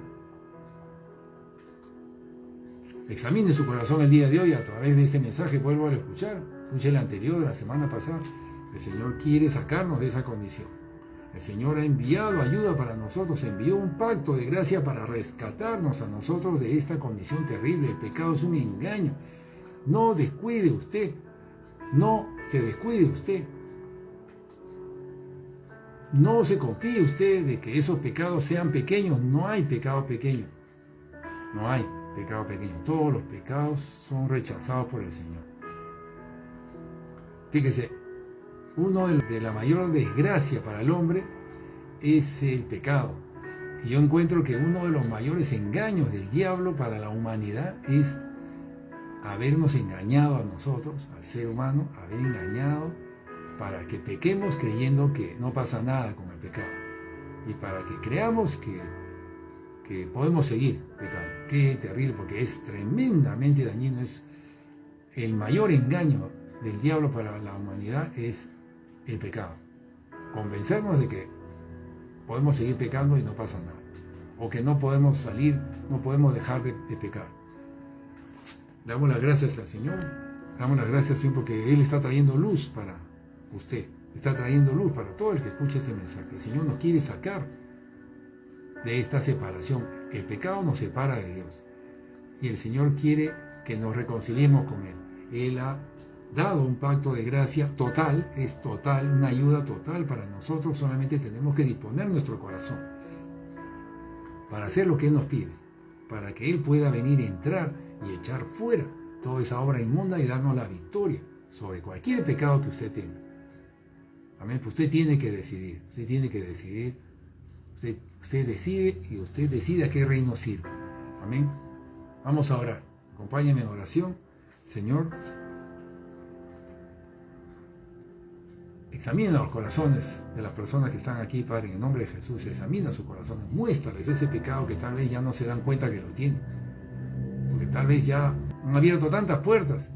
S1: Examine su corazón el día de hoy a través de este mensaje. Vuelvo a escuchar. Escuche el anterior de la semana pasada. El Señor quiere sacarnos de esa condición. El Señor ha enviado ayuda para nosotros. Envió un pacto de gracia para rescatarnos a nosotros de esta condición terrible. El pecado es un engaño. No descuide usted. No se descuide usted. No se confíe usted de que esos pecados sean pequeños. No hay pecado pequeño. No hay pecado pequeño. Todos los pecados son rechazados por el Señor. Fíjese, uno de la mayor desgracia para el hombre es el pecado. Y yo encuentro que uno de los mayores engaños del diablo para la humanidad es habernos engañado a nosotros, al ser humano, haber engañado para que pequemos creyendo que no pasa nada con el pecado. Y para que creamos que podemos seguir pecando. Qué terrible, porque es tremendamente dañino. Es el mayor engaño del diablo para la humanidad, es el pecado. Convencernos de que podemos seguir pecando y no pasa nada. O que no podemos salir, no podemos dejar de pecar. Le damos las gracias al Señor. Le damos las gracias al Señor porque Él está trayendo luz para usted. Está trayendo luz para todo el que escucha este mensaje. El Señor nos quiere sacar de esta separación. El pecado nos separa de Dios. Y el Señor quiere que nos reconciliemos con Él. Él ha dado un pacto de gracia total, es total, una ayuda total para nosotros. Solamente tenemos que disponer nuestro corazón para hacer lo que Él nos pide, para que Él pueda venir a entrar y echar fuera toda esa obra inmunda y darnos la victoria sobre cualquier pecado que usted tenga. Amén. Pues usted tiene que decidir, usted decide y usted decide a qué reino sirve. Amén. Vamos a orar. Acompáñenme en oración. Señor, Examina los corazones de las personas que están aquí, Padre, en el nombre de Jesús. Examina sus corazones, muéstrales ese pecado que tal vez ya no se dan cuenta que lo tienen. Porque tal vez ya han abierto tantas puertas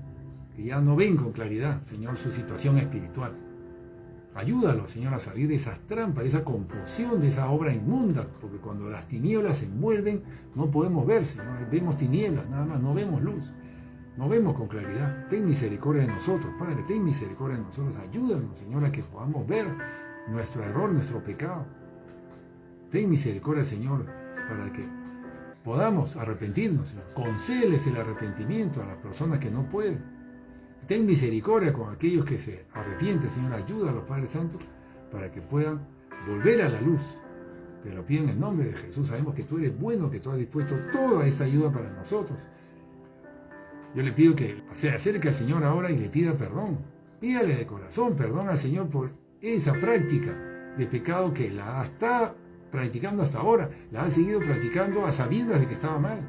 S1: que ya no ven con claridad, Señor, su situación espiritual. Ayúdalos, Señor, a salir de esas trampas, de esa confusión, de esa obra inmunda, porque cuando las tinieblas se envuelven, no podemos ver, Señor. Vemos tinieblas, nada más, no vemos luz. No vemos con claridad. Ten misericordia de nosotros, Padre, ten misericordia de nosotros. Ayúdanos, Señor, a que podamos ver nuestro error, nuestro pecado. Ten misericordia, Señor, para que podamos arrepentirnos, Señor. Concédeles el arrepentimiento a las personas que no pueden. Ten misericordia con aquellos que se arrepienten, Señor. Ayúdalos, Padre Santo, para que puedan volver a la luz. Te lo pido en el nombre de Jesús. Sabemos que tú eres bueno, que tú has dispuesto toda esta ayuda para nosotros. Yo le pido que se acerque al Señor ahora y le pida perdón. Pídale de corazón perdón al Señor por esa práctica de pecado que la está practicando hasta ahora. La ha seguido practicando a sabiendas de que estaba mal.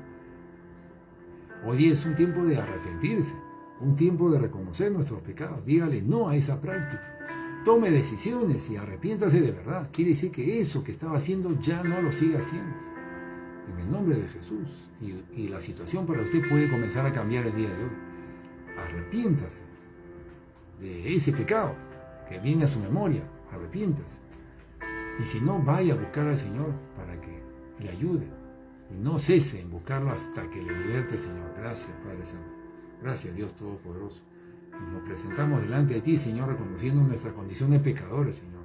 S1: Hoy es un tiempo de arrepentirse, un tiempo de reconocer nuestros pecados. Dígale no a esa práctica. Tome decisiones y arrepiéntase de verdad. Quiere decir que eso que estaba haciendo ya no lo siga haciendo. En el nombre de Jesús. Y la situación para usted puede comenzar a cambiar el día de hoy. Arrepiéntase de ese pecado que viene a su memoria. Arrepiéntase. Y si no, vaya a buscar al Señor para que le ayude. Y no cese en buscarlo hasta que le liberte, Señor. Gracias, Padre Santo. Gracias, Dios Todopoderoso. Y nos presentamos delante de ti, Señor, reconociendo nuestra condición de pecadores, Señor.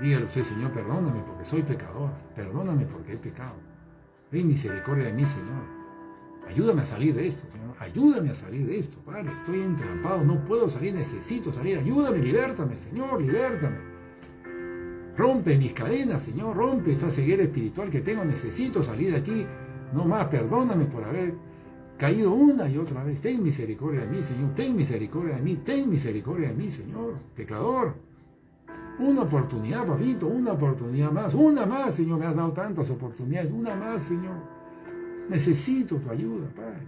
S1: Dígale usted, Señor, perdóname porque soy pecador. Perdóname porque he pecado. Ten misericordia de mí, Señor. Ayúdame a salir de esto, Señor. Ayúdame a salir de esto, Padre. Estoy entrampado, no puedo salir, necesito salir. Ayúdame, libértame, Señor, libértame. Rompe mis cadenas, Señor. Rompe esta ceguera espiritual que tengo. Necesito salir de aquí. No más, perdóname por haber caído una y otra vez. Ten misericordia de mí, Señor. Ten misericordia de mí. Ten misericordia de mí, Señor. Pecador. Una oportunidad, papito, una oportunidad más. Una más, Señor. Me has dado tantas oportunidades. Una más, Señor. Necesito tu ayuda, Padre.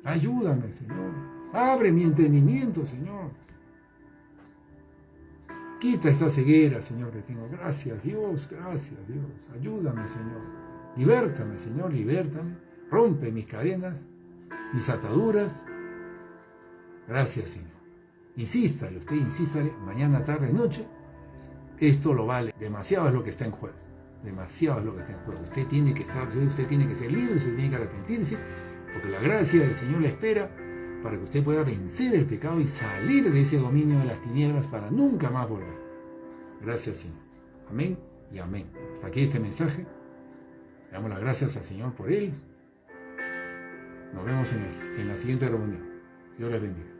S1: Ayúdame, Señor. Abre mi entendimiento, Señor. Quita esta ceguera, Señor, que tengo. Gracias, Dios. Gracias, Dios. Ayúdame, Señor. Libértame, Señor. Libértame. Rompe mis cadenas, mis ataduras. Gracias, Señor. Insístale, usted insístale. Mañana, tarde, noche. Esto lo vale. Demasiado es lo que está en juego. Demasiado es lo que está en juego. Usted tiene que estar, usted tiene que ser libre, usted tiene que arrepentirse, porque la gracia del Señor le espera para que usted pueda vencer el pecado y salir de ese dominio de las tinieblas para nunca más volver. Gracias, Señor. Amén y amén. Hasta aquí este mensaje. Le damos las gracias al Señor por él. Nos vemos en la siguiente reunión. Dios les bendiga.